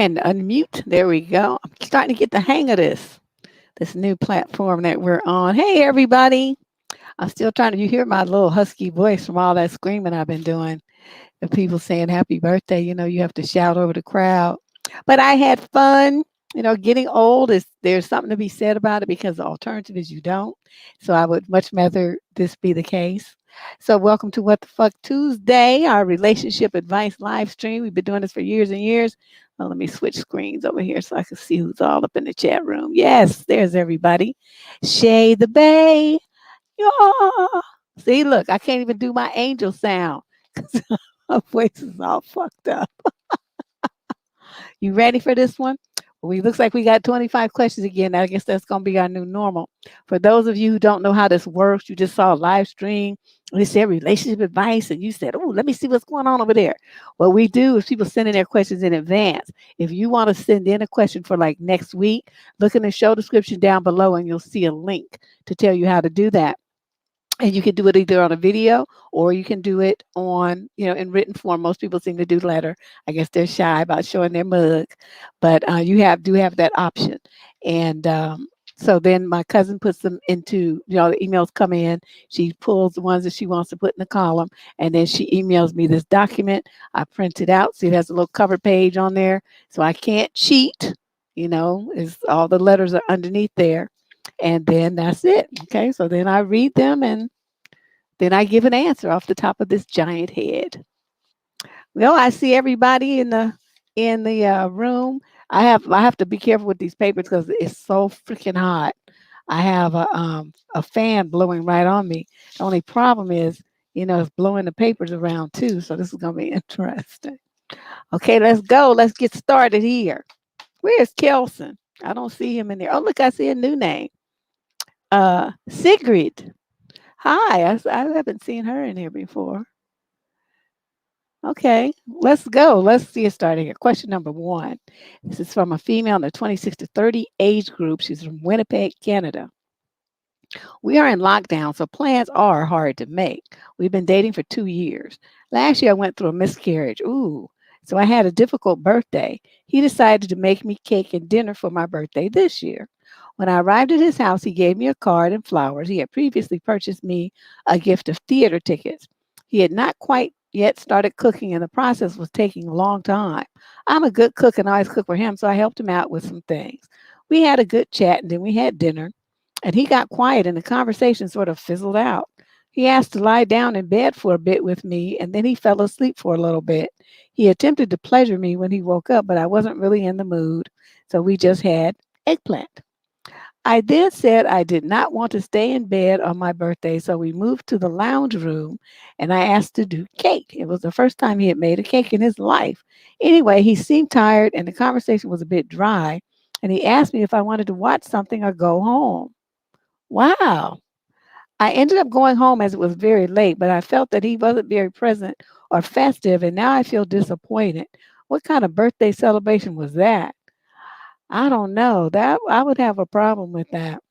And unmute. There we go. I'm starting to get the hang of this new platform that we're on. Hey, everybody. I'm still trying to, you hear my little husky voice from all that screaming I've been doing. And people saying happy birthday, you have to shout over the crowd. But I had fun. Getting old is there's something to be said about it because the alternative is you don't. So I would much rather this be the case. So welcome to What the Fuck Tuesday, our relationship advice live stream. We've been doing this for years and years. Well, let me switch screens over here so I can see who's all up in the chat room. Yes, there's everybody. Shay the Bay. Yeah. See, look, I can't even do my angel sound because my voice is all fucked up. You ready for this one? We looks like we got 25 questions again. I guess that's going to be our new normal. For those of you who don't know how this works, you just saw a live stream. We said relationship advice, and you said, "Oh, let me see what's going on over there." What we do is people send in their questions in advance. If you want to send in a question for like next week, look in the show description down below, and you'll see a link to tell you how to do that. And you can do it either on a video or you can do it on, in written form. Most people seem to do letter. I guess they're shy about showing their mug, but do have that option. And so then my cousin puts them into, the emails come in. She pulls the ones that she wants to put in the column, and then she emails me this document. I print it out. See, it has a little cover page on there, so I can't cheat. Is all the letters are underneath there. And then that's it. Okay. So then I read them and then I give an answer off the top of this giant head. Well, I see everybody in the room. I have to be careful with these papers because it's so freaking hot. I have a fan blowing right on me. The only problem is, it's blowing the papers around too. So this is gonna be interesting. Okay, let's go. Let's get started here. Where's Kelson? I don't see him in there. Oh, look, I see a new name. Sigrid. Hi, I haven't seen her in here before. Okay, let's go. Let's see it starting here. Question number one. This is from a female in the 26 to 30 age group. She's from Winnipeg, Canada. We are in lockdown, so plans are hard to make. We've been dating for 2 years. Last year, I went through a miscarriage. Ooh, so I had a difficult birthday. He decided to make me cake and dinner for my birthday this year. When I arrived at his house, he gave me a card and flowers. He had previously purchased me a gift of theater tickets. He had not quite yet started cooking, and the process was taking a long time. I'm a good cook and I always cook for him, so I helped him out with some things. We had a good chat and then we had dinner. And he got quiet and the conversation sort of fizzled out. He asked to lie down in bed for a bit with me and then he fell asleep for a little bit. He attempted to pleasure me when he woke up, but I wasn't really in the mood. So we just had eggplant. I then said I did not want to stay in bed on my birthday, so we moved to the lounge room and I asked to do cake. It was the first time he had made a cake in his life. Anyway, he seemed tired and the conversation was a bit dry, and he asked me if I wanted to watch something or go home. Wow. I ended up going home as it was very late, but I felt that he wasn't very present or festive, and now I feel disappointed. What kind of birthday celebration was that? I don't know. That I would have a problem with that,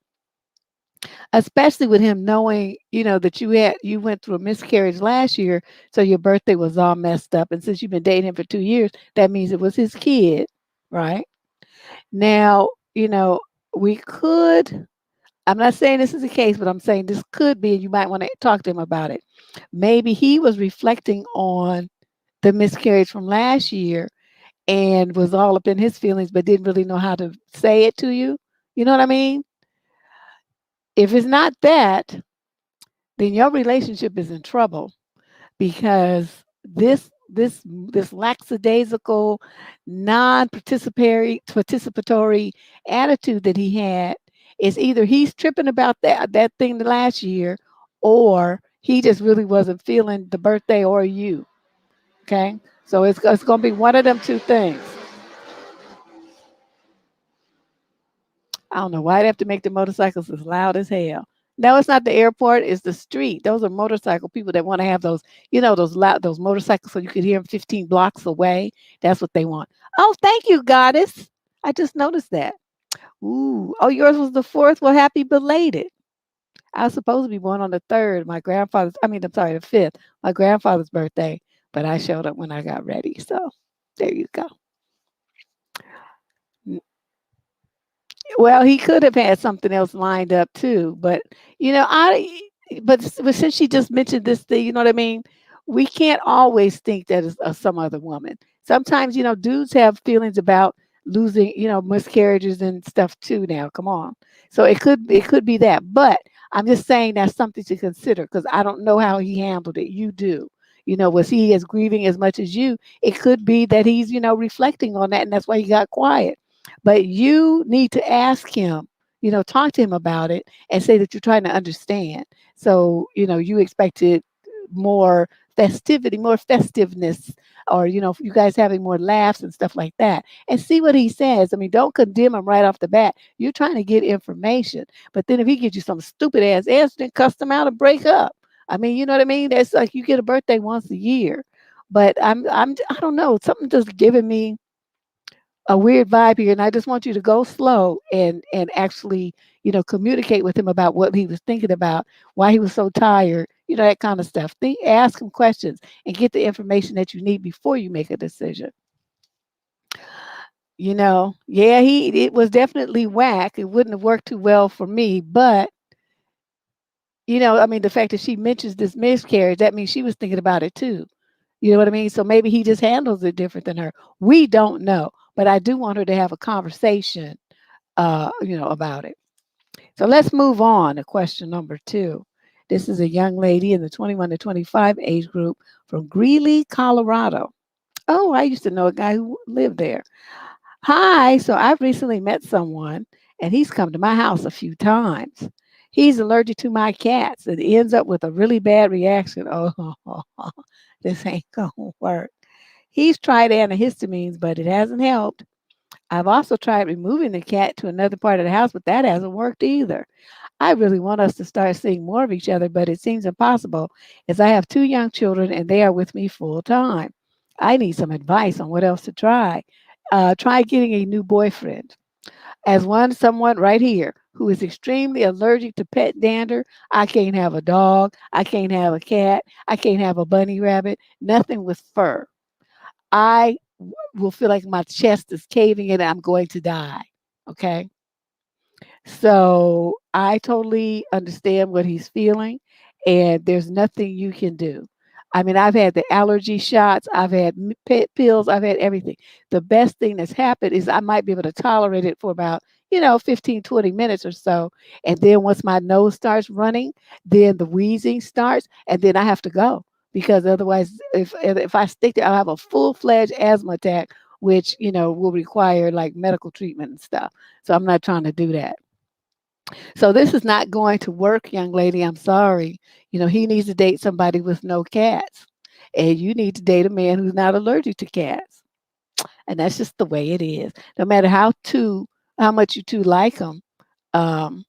especially with him knowing, that you went through a miscarriage last year, so your birthday was all messed up. And since you've been dating him for 2 years, that means it was his kid, right? Now, we could I'm not saying this is the case, but I'm saying this could be, and you might want to talk to him about it. Maybe he was reflecting on the miscarriage from last year and was all up in his feelings, but didn't really know how to say it to you. You know what I mean? If it's not that, then your relationship is in trouble because this lackadaisical, non-participatory attitude that he had is either he's tripping about that thing the last year, or he just really wasn't feeling the birthday or you. Okay, so it's going to be one of them two things. I don't know why they have to make the motorcycles as loud as hell. No, it's not the airport, it's the street. Those are motorcycle people that want to have those, those loud those motorcycles so you could hear them 15 blocks away. That's what they want. Oh, thank you, goddess. I just noticed that. Ooh. Oh, yours was the fourth. Well, happy belated. I was supposed to be born on the third. I'm sorry, the fifth, my grandfather's birthday, but I showed up when I got ready. So there you go. Well, he could have had something else lined up too, but you know, but since she just mentioned this thing, you know what I mean? We can't always think that it's some other woman. Sometimes, dudes have feelings about losing, miscarriages and stuff too now. Come on. So it could be that. But I'm just saying that's something to consider because I don't know how he handled it. You do. Was he as grieving as much as you? It could be that he's, reflecting on that and that's why he got quiet. But you need to ask him, talk to him about it and say that you're trying to understand. So, you expected more festivity, more festiveness, or, you guys having more laughs and stuff like that. And see what he says. I mean, don't condemn him right off the bat. You're trying to get information. But then if he gives you some stupid ass answer, then cuss him out and break up. I mean, you know what I mean? That's like you get a birthday once a year. But I don't know. Something just giving me a weird vibe here, and I just want you to go slow and actually, communicate with him about what he was thinking about, why he was so tired, that kind of stuff. Ask him questions and get the information that you need before you make a decision. Yeah, it was definitely whack. It wouldn't have worked too well for me, but I mean, the fact that she mentions this miscarriage, that means she was thinking about it too. You know what I mean? So maybe he just handles it different than her. We don't know, but I do want her to have a conversation about it. So let's move on to question number 2. This is a young lady in the 21 to 25 age group from Greeley, Colorado. Oh, I used to know a guy who lived there. Hi, so I've recently met someone and he's come to my house a few times. He's allergic to my cats and ends up with a really bad reaction. Oh, this ain't gonna work. He's tried antihistamines, but it hasn't helped. I've also tried removing the cat to another part of the house, but that hasn't worked either. I really want us to start seeing more of each other, but it seems impossible as I have 2 young children and they are with me full time. I need some advice on what else to try. Try getting a new boyfriend. As someone right here who is extremely allergic to pet dander, I can't have a dog, I can't have a cat, I can't have a bunny rabbit, nothing with fur. I will feel like my chest is caving in and I'm going to die. Okay. So I totally understand what he's feeling, and there's nothing you can do. I mean, I've had the allergy shots, I've had pet pills, I've had everything. The best thing that's happened is I might be able to tolerate it for about, 15, 20 minutes or so. And then once my nose starts running, then the wheezing starts, and then I have to go because otherwise, if I stick to, I'll have a full fledged asthma attack, which will require like medical treatment and stuff. So I'm not trying to do that. So this is not going to work, young lady. I'm sorry. He needs to date somebody with no cats. And you need to date a man who's not allergic to cats. And that's just the way it is. No matter how much you two like them, um,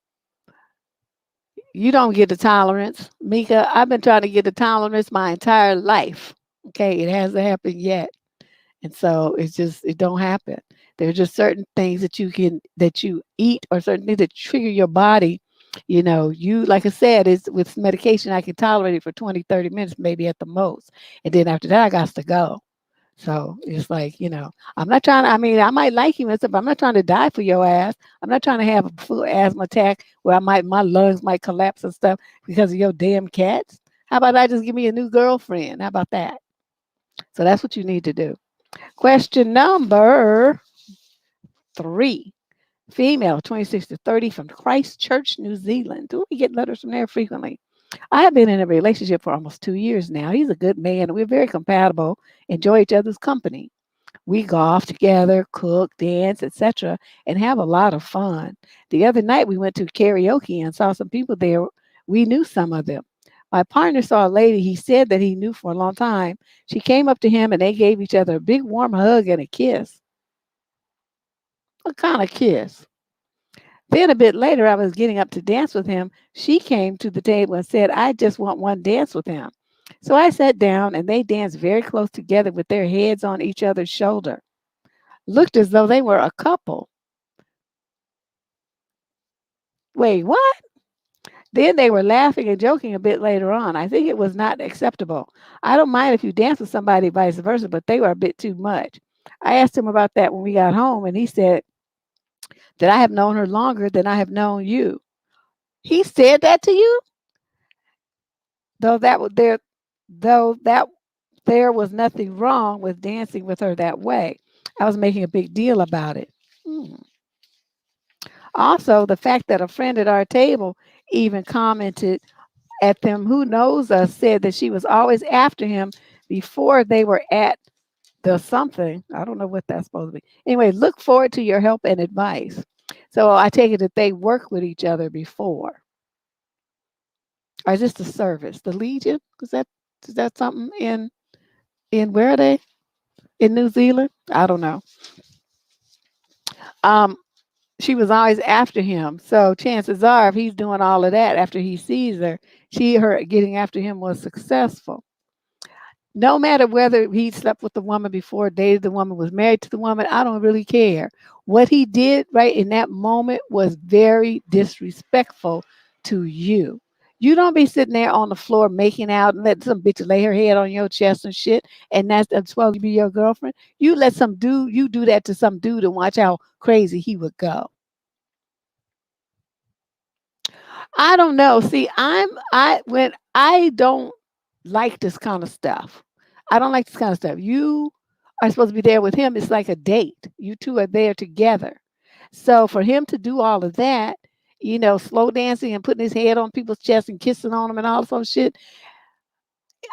you don't get the tolerance. Mika, I've been trying to get the tolerance my entire life. Okay, it hasn't happened yet. And so it don't happen. There's just certain things that you eat or certain things that trigger your body. You like I said, is with medication I can tolerate it for 20, 30 minutes, maybe at the most. And then after that I got to go. So it's like, I'm not trying to, I mean, I might like you and stuff, but I'm not trying to die for your ass. I'm not trying to have a full asthma attack where my lungs might collapse and stuff because of your damn cats. How about I just give me a new girlfriend? How about that? So that's what you need to do. Question number 3. Female, 26 to 30 from Christchurch, New Zealand. Do we get letters from there frequently? I have been in a relationship for almost 2 years now. He's a good man. We're very compatible, enjoy each other's company. We golf together, cook, dance, etc., and have a lot of fun. The other night we went to karaoke and saw some people there. We knew some of them. My partner saw a lady he said that he knew for a long time. She came up to him and they gave each other a big warm hug and a kiss. What kind of kiss? Then a bit later, I was getting up to dance with him. She came to the table and said, I just want one dance with him. So I sat down and they danced very close together with their heads on each other's shoulder. Looked as though they were a couple. Wait, what? Then they were laughing and joking a bit later on. I think it was not acceptable. I don't mind if you dance with somebody, vice versa, but they were a bit too much. I asked him about that when we got home, and he said that I have known her longer than I have known you. He said that to you, though that was there, though that there was nothing wrong with dancing with her that way. I was making a big deal about it. Hmm. Also, the fact that a friend at our table even commented at them who knows us said that she was always after him before they were at the something. I don't know what that's supposed to be. Anyway, look forward to your help and advice. So I take it that they worked with each other before. Or is this the service? The Legion? Is that something in where are they? In New Zealand? I don't know. Um, she was always after him. So chances are if he's doing all of that after he sees her, her getting after him was successful. No matter whether he slept with the woman before, dated the woman, was married to the woman, I don't really care. What he did right in that moment was very disrespectful to you. You don't be sitting there on the floor making out and let some bitch lay her head on your chest and shit, and that's supposed to be your girlfriend. You let some dude, you do that to some dude and watch how crazy he would go. I don't know. See, when I don't like this kind of stuff. I don't like this kind of stuff. You are supposed to be there with him. It's like a date. You two are there together. So for him to do all of that, slow dancing and putting his head on people's chest and kissing on them and all some shit,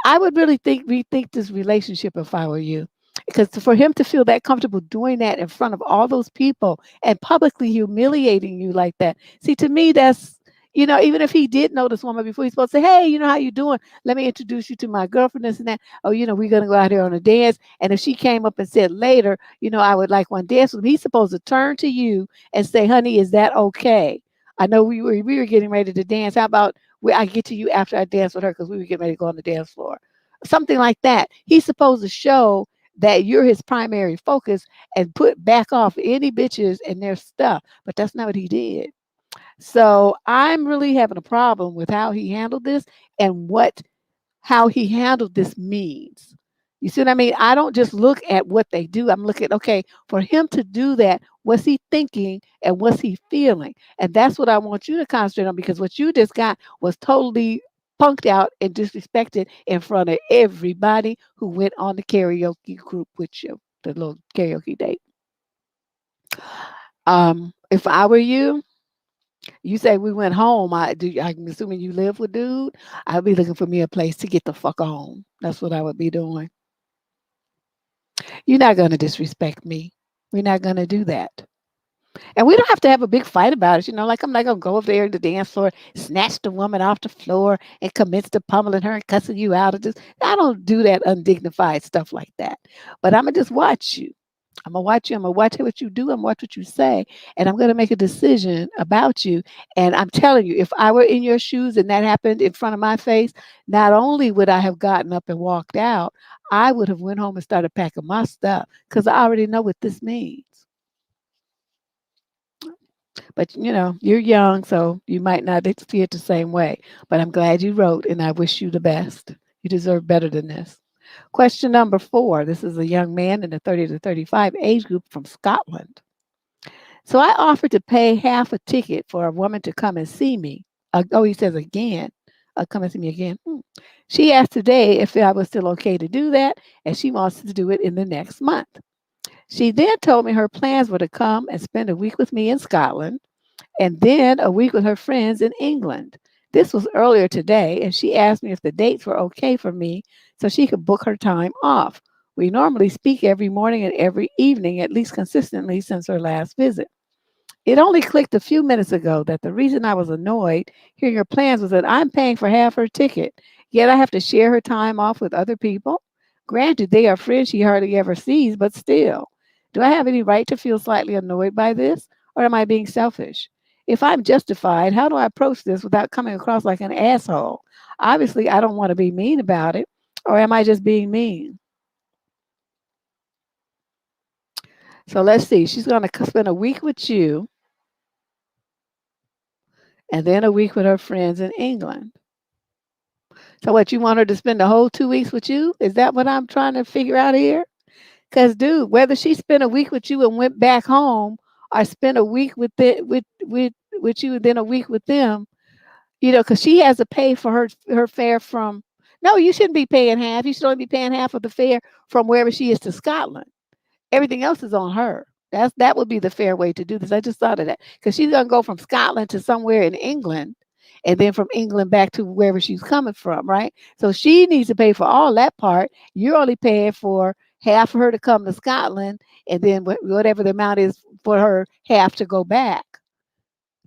I would really rethink this relationship if I were you. Because for him to feel that comfortable doing that in front of all those people and publicly humiliating you like that. See, to me, that's, even if he did know this woman before, he's supposed to say, hey, how you doing? Let me introduce you to my girlfriend, this and that. Oh, we're going to go out here on a dance. And if she came up and said later, I would like one dance with him, he's supposed to turn to you and say, honey, is that okay? I know we were getting ready to dance. How about I get to you after I dance with her because we were getting ready to go on the dance floor. Something like that. He's supposed to show that you're his primary focus and put back off any bitches and their stuff. But that's not what he did. So I'm really having a problem with how he handled this and how he handled this means. You see what I mean? I don't just look at what they do. I'm looking, okay, for him to do that, what's he thinking and what's he feeling? And that's what I want you to concentrate on, because what you just got was totally punked out and disrespected in front of everybody who went on the karaoke group with you, the little karaoke date. If I were you, you say we went home. I'm assuming you live with dude. I'd be looking for me a place to get the fuck on. That's what I would be doing. You're not going to disrespect me. We're not going to do that. And we don't have to have a big fight about it. Like I'm not going to go over there to the dance floor, snatch the woman off the floor and commence to pummeling her and cussing you out. I don't do that undignified stuff like that. But I'm going to just watch you. I'm going to watch you. I'm going to watch what you do. I'm going to watch what you say. And I'm going to make a decision about you. And I'm telling you, if I were in your shoes and that happened in front of my face, not only would I have gotten up and walked out, I would have went home and started packing my stuff because I already know what this means. But you're young, so you might not see it the same way. But I'm glad you wrote, and I wish you the best. You deserve better than this. Question number 4. This is a young man in the 30 to 35 age group from Scotland. So I offered to pay half a ticket for a woman to come and see me. He says again, come and see me again. She asked today if I was still okay to do that, and she wants to do it in the next month. She then told me her plans were to come and spend a week with me in Scotland and then a week with her friends in England. This was earlier today, and she asked me if the dates were okay for me so she could book her time off. We normally speak every morning and every evening, at least consistently since her last visit. It only clicked a few minutes ago that the reason I was annoyed hearing her plans was that I'm paying for half her ticket, yet I have to share her time off with other people. Granted, they are friends she hardly ever sees, but still. Do I have any right to feel slightly annoyed by this, or am I being selfish? If I'm justified, how do I approach this without coming across like an asshole? Obviously, I don't want to be mean about it, or am I just being mean? So let's see. She's going to spend a week with you and then a week with her friends in England. So what, you want her to spend the whole 2 weeks with you? Is that what I'm trying to figure out here? Because, dude, whether she spent a week with you and went back home or spend a week with with you and then a week with them, because she has to pay for her fare from. No, you shouldn't be paying half. You should only be paying half of the fare from wherever she is to Scotland. Everything else is on her. That would be the fair way to do this. I just thought of that because she's gonna go from Scotland to somewhere in England, and then from England back to wherever she's coming from, right? So she needs to pay for all that part. You're only paying for half for her to come to Scotland, and then whatever the amount is for her half to go back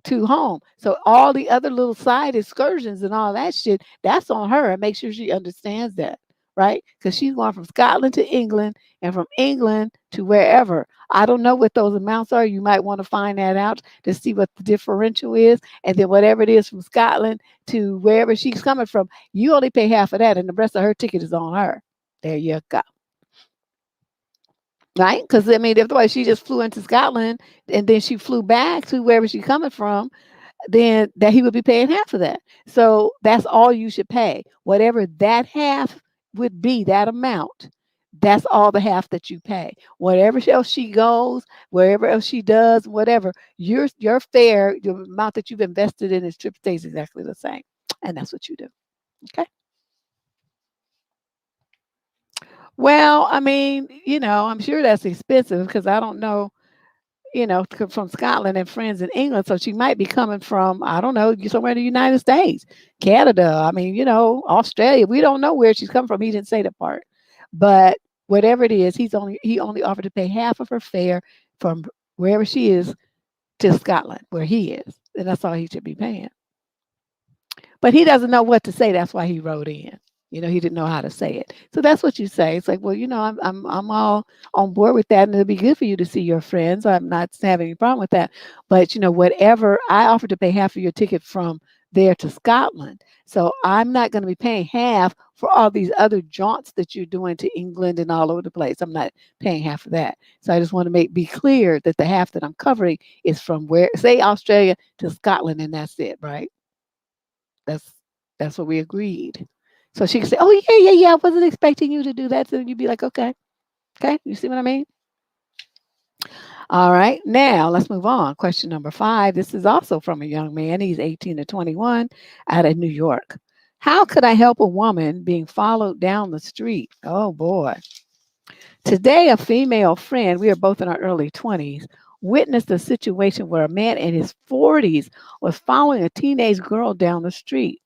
to home. So all the other little side excursions and all that shit, that's on her. And make sure she understands that, right? Because she's going from Scotland to England and from England to wherever. I don't know what those amounts are. You might want to find that out to see what the differential is. And then whatever it is from Scotland to wherever she's coming from, you only pay half of that, and the rest of her ticket is on her. There you go. Right? Because I mean, otherwise she just flew into Scotland and then she flew back to wherever she's coming from, then that he would be paying half of that. So that's all you should pay. Whatever that half would be, that amount, that's all the half that you pay. Whatever else she goes, wherever else she does, whatever, your fare, the amount that you've invested in his trip stays exactly the same. And that's what you do. Okay. Well, I mean, I'm sure that's expensive because I don't know, from Scotland and friends in England. So she might be coming from, I don't know, somewhere in the United States, Canada. I mean, Australia. We don't know where she's come from. He didn't say the part. But whatever it is, he only offered to pay half of her fare from wherever she is to Scotland, where he is. And that's all he should be paying. But he doesn't know what to say. That's why he wrote in. He didn't know how to say it. So that's what you say. It's like, well, I'm all on board with that, and it'll be good for you to see your friends. I'm not having any problem with that. But whatever, I offered to pay half of your ticket from there to Scotland. So I'm not going to be paying half for all these other jaunts that you're doing to England and all over the place. I'm not paying half of that. So I just want to be clear that the half that I'm covering is from where, say, Australia to Scotland, and that's it, right? That's what we agreed. So she could say, "Oh yeah. I wasn't expecting you to do that." So you'd be like, "Okay, okay." You see what I mean? All right. Now let's move on. Question number 5. This is also from a young man. He's 18 to 21, out of New York. How could I help a woman being followed down the street? Oh boy. Today, a female friend, we are both in our early 20s, witnessed a situation where a man in his 40s was following a teenage girl down the street.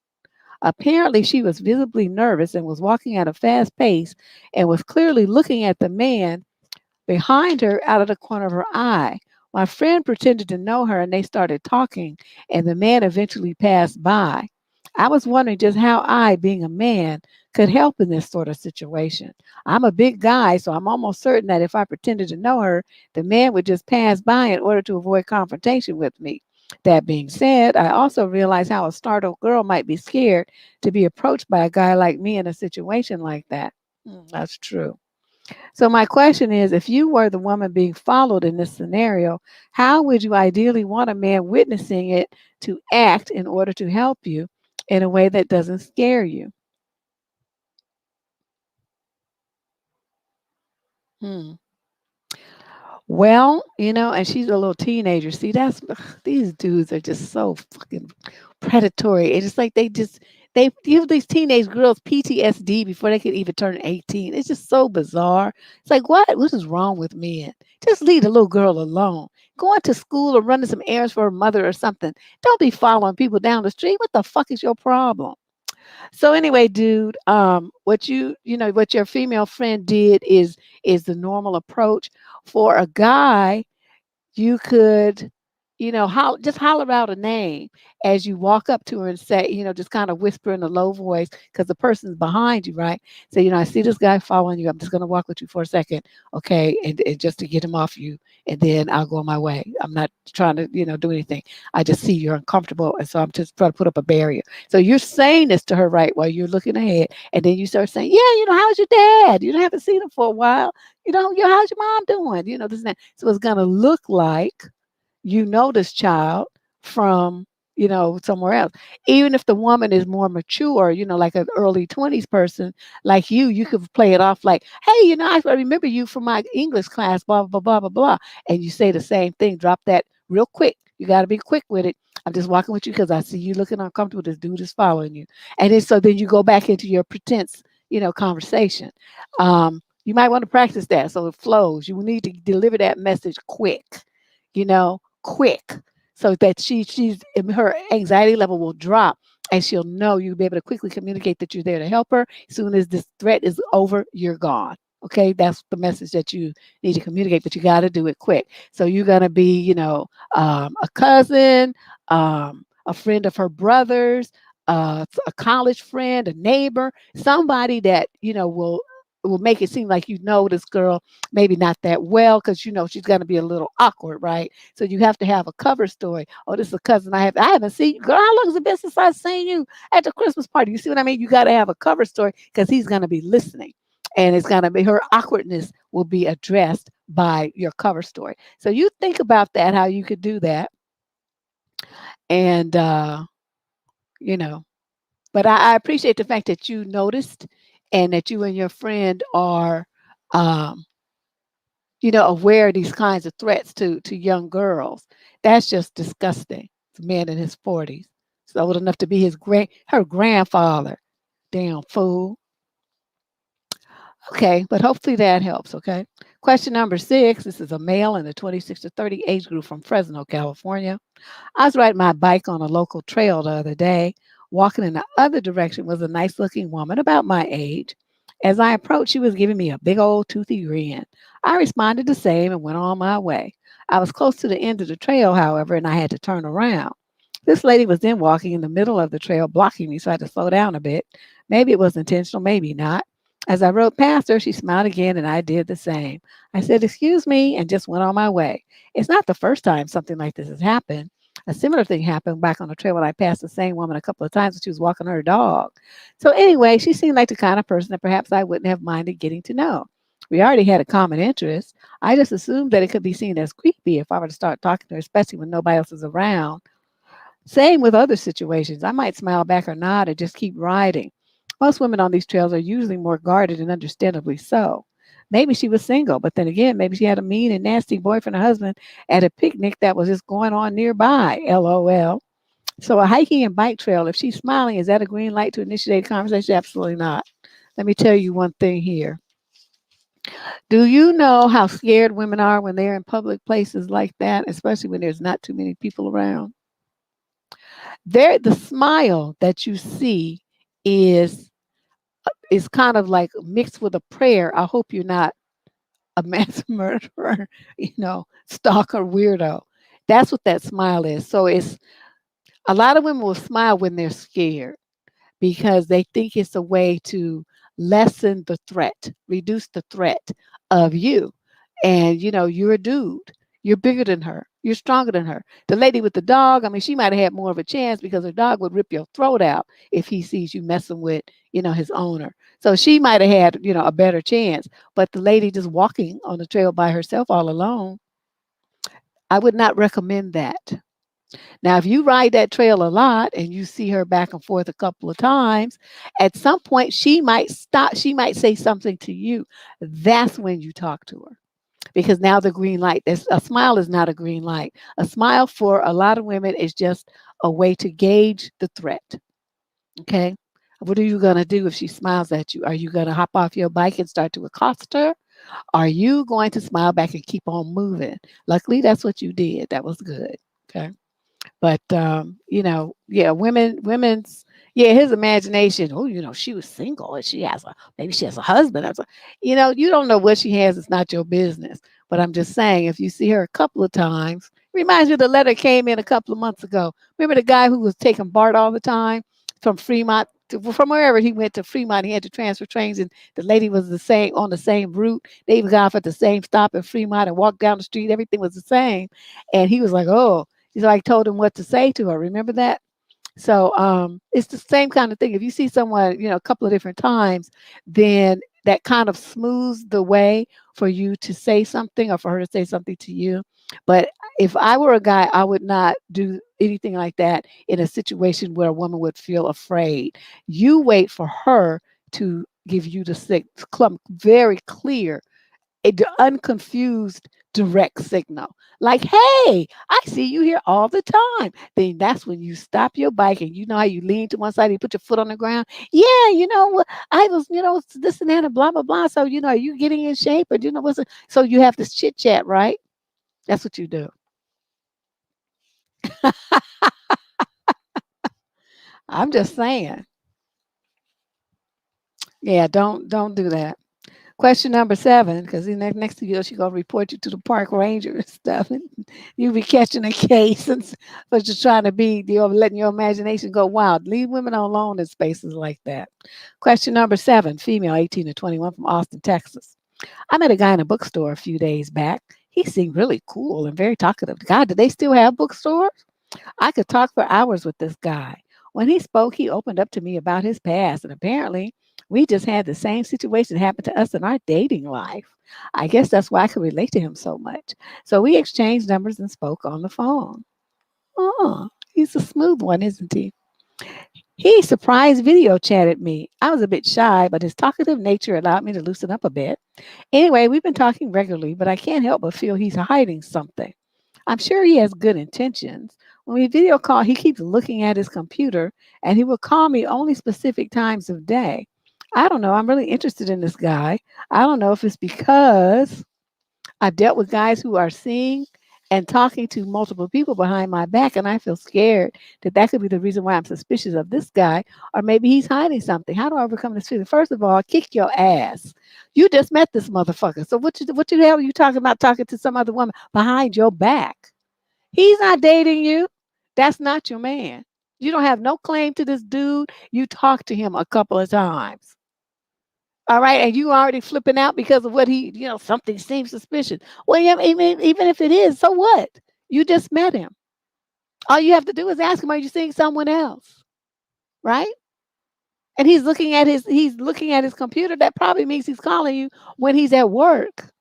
Apparently, she was visibly nervous and was walking at a fast pace and was clearly looking at the man behind her out of the corner of her eye. My friend pretended to know her and they started talking, and the man eventually passed by. I was wondering just how I, being a man, could help in this sort of situation. I'm a big guy, so I'm almost certain that if I pretended to know her, the man would just pass by in order to avoid confrontation with me. That being said, I also realize how a startled girl might be scared to be approached by a guy like me in a situation like that. That's true. So my question is, if you were the woman being followed in this scenario, how would you ideally want a man witnessing it to act in order to help you in a way that doesn't scare you? Hmm. Well, and she's a little teenager. See, these dudes are just so fucking predatory. It's just like they give these teenage girls PTSD before they could even turn 18. It's just so bizarre. It's like, what is wrong with men? Just leave the little girl alone. Going to school or running some errands for her mother or something. Don't be following people down the street. What the fuck is your problem? So anyway, dude, what your female friend did is the normal approach. For a guy, you could, just holler out a name as you walk up to her and say, just kind of whisper in a low voice because the person's behind you, right? So, I see this guy following you. I'm just going to walk with you for a second, okay? And just to get him off you, and then I'll go on my way. I'm not trying to, do anything. I just see you're uncomfortable, and so I'm just trying to put up a barrier. So you're saying this to her, right, while you're looking ahead, and then you start saying, yeah, how's your dad? You haven't seen him for a while. How's your mom doing? This and that. So it's going to look like this child from somewhere else. Even if the woman is more mature, like an early 20s person like you could play it off like, hey, I remember you from my English class, blah, blah, blah, blah, blah. And you say the same thing, drop that real quick. You got to be quick with it. I'm just walking with you because I see you looking uncomfortable. This dude is following you. And then so then you go back into your pretense, conversation. You might want to practice that so it flows. You will need to deliver that message quick, so that her anxiety level will drop and she'll know you'll be able to quickly communicate that you're there to help her. As soon as this threat is over, you're gone. Okay, that's the message that you need to communicate, but you got to do it quick. So you're gonna be, a cousin, a friend of her brother's, a college friend, a neighbor, somebody that will make it seem like this girl maybe not that well because she's going to be a little awkward, right? So you have to have a cover story. Oh, this is a cousin I haven't seen you. Girl, how long has it been since I've seen you at the Christmas party? You see what I mean? You got to have a cover story because he's going to be listening. And it's going to be her awkwardness will be addressed by your cover story. So you think about that, how you could do that. And, you know, but I appreciate the fact that you noticed and that you and your friend are, um, aware of these kinds of threats to young girls. That's just disgusting. It's a man in his 40s. He's old enough to be her grandfather. Damn fool. Okay, but hopefully that helps. Okay. Question number 6. This is a male in the 26 to 30 age group from Fresno, California. I was riding my bike on a local trail the other day. Walking in the other direction was a nice looking woman about my age. As I approached, she was giving me a big old toothy grin. I responded the same and went on my way. I was close to the end of the trail, however, and I had to turn around. This lady was then walking in the middle of the trail, blocking me, so I had to slow down a bit. Maybe it was intentional, maybe not. As I rode past her, she smiled again, and I did the same. I said, "Excuse me," and just went on my way. It's not the first time something like this has happened. A similar thing happened back on the trail when I passed the same woman a couple of times when she was walking her dog. So anyway, she seemed like the kind of person that perhaps I wouldn't have minded getting to know. We already had a common interest. I just assumed that it could be seen as creepy if I were to start talking to her, especially when nobody else is around. Same with other situations. I might smile back or nod and just keep riding. Most women on these trails are usually more guarded and understandably so. Maybe she was single, but then again, maybe she had a mean and nasty boyfriend or husband at a picnic that was just going on nearby. LOL. So a hiking and bike trail, if she's smiling, is that a green light to initiate a conversation? Absolutely not. Let me tell you one thing here. Do you know how scared women are when they're in public places like that, especially when there's not too many people around? The smile that you see is kind of like mixed with a prayer. I hope you're not a mass murderer, stalker, weirdo. That's what that smile is. So it's a lot of women will smile when they're scared because they think it's a way to lessen the threat, reduce the threat of you. And you're a dude. You're bigger than her. You're stronger than her. The lady with the dog, I mean, she might have had more of a chance because her dog would rip your throat out if he sees you messing with, his owner. So she might have had, a better chance. But the lady just walking on the trail by herself all alone, I would not recommend that. Now, if you ride that trail a lot and you see her back and forth a couple of times, at some point she might stop. She might say something to you. That's when you talk to her. Because now the green light, a smile is not a green light. A smile for a lot of women is just a way to gauge the threat. Okay. What are you going to do if she smiles at you? Are you going to hop off your bike and start to accost her? Are you going to smile back and keep on moving? Luckily, that's what you did. That was good. Okay. But yeah, women's his imagination. Oh, she was single and maybe she has a husband. You don't know what she has. It's not your business. But I'm just saying, if you see her a couple of times, reminds you the letter came in a couple of months ago. Remember the guy who was taking BART all the time from Fremont from wherever he went to Fremont. He had to transfer trains, and the lady was the same on the same route. They even got off at the same stop in Fremont and walked down the street. Everything was the same, and he was like, "Oh." So I told him what to say to her. Remember that? So it's the same kind of thing. If you see someone, a couple of different times, then that kind of smooths the way for you to say something or for her to say something to you. But If I were a guy, I would not do anything like that in a situation where a woman would feel afraid. You wait for her to give you the very clear, unconfused, direct signal. Like, hey, I see you here all the time. Then that's when you stop your bike and you know how you lean to one side, you put your foot on the ground. Yeah, I was, this and that and blah, blah, blah. So, are you getting in shape? Or, so you have this chit chat, right? That's what you do. I'm just saying. Yeah, don't do that. Question number 7, because next thing you know, she's gonna report you to the park ranger and stuff, and you'll be catching a case and but just trying to be, letting your imagination go wild. Leave women alone in spaces like that. Question number 7, female, 18 to 21, from Austin, Texas. I met a guy in a bookstore a few days back. He seemed really cool and very talkative. God, do they still have bookstores? I could talk for hours with this guy. When he spoke, he opened up to me about his past, and apparently, we just had the same situation happen to us in our dating life. I guess that's why I could relate to him so much. So we exchanged numbers and spoke on the phone. Oh, he's a smooth one, isn't he? He surprise video chatted me. I was a bit shy, but his talkative nature allowed me to loosen up a bit. Anyway, we've been talking regularly, but I can't help but feel he's hiding something. I'm sure he has good intentions. When we video call, he keeps looking at his computer and he will call me only specific times of day. I don't know. I'm really interested in this guy. I don't know if it's because I've dealt with guys who are seeing and talking to multiple people behind my back, and I feel scared that could be the reason why I'm suspicious of this guy, or maybe he's hiding something. How do I overcome this feeling? First of all, kick your ass. You just met this motherfucker. So what the hell are you talking about talking to some other woman behind your back? He's not dating you. That's not your man. You don't have no claim to this dude. You talked to him a couple of times. All right. And you already flipping out because of what something seems suspicious. Well, yeah, even if it is, so what? You just met him. All you have to do is ask him, are you seeing someone else? Right? And he's looking at his computer. That probably means he's calling you when he's at work,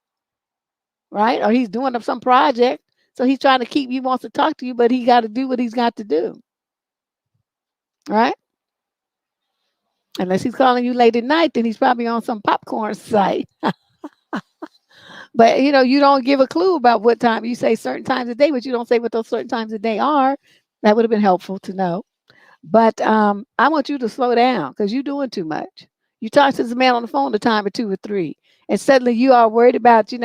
right? Or he's doing some project. So he's trying to he wants to talk to you, but he got to do what he's got to do. Right? Unless he's calling you late at night, then he's probably on some popcorn site. But you don't give a clue about what time. You say certain times a day, but you don't say what those certain times a day are. That would have been helpful to know. But I want you to slow down because you're doing too much. You talk to this man on the phone a time or 2 or 3, and suddenly you are worried about, he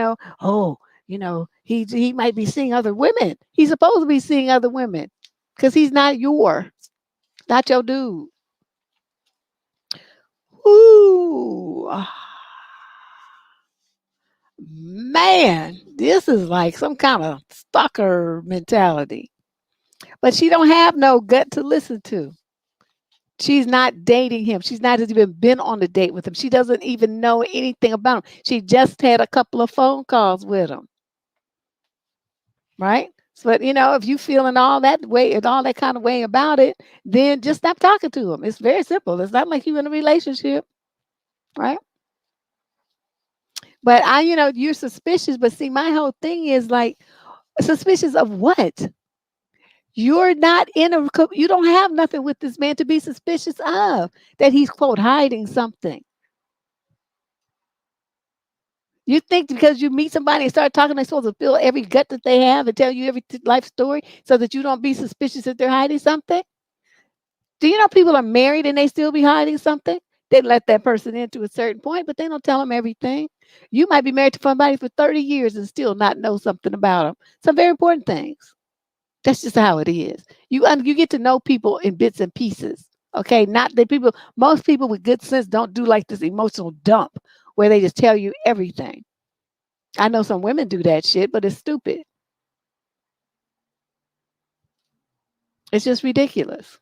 might be seeing other women. He's supposed to be seeing other women because he's not not your dude. Ooh, man, this is like some kind of stalker mentality. But she don't have no gut to listen to. She's not dating him. She's not even been on a date with him. She doesn't even know anything about him. She just had a couple of phone calls with him. Right? So, but if you feeling all that way and all that kind of way about it, then just stop talking to him. It's very simple. It's not like you in a relationship, right? But you're suspicious. But see, my whole thing is like, suspicious of what? You're not you don't have nothing with this man to be suspicious of, that he's, quote, hiding something. You think because you meet somebody and start talking, they're supposed to fill every gut that they have and tell you every life story so that you don't be suspicious that they're hiding something? Do you know people are married and they still be hiding something? They let that person in to a certain point, but they don't tell them everything. You might be married to somebody for 30 years and still not know something about them. Some very important things. That's just how it is. You get to know people in bits and pieces. Okay, not that most people with good sense don't do like this emotional dump where they just tell you everything. I know some women do that shit, but it's stupid. It's just ridiculous.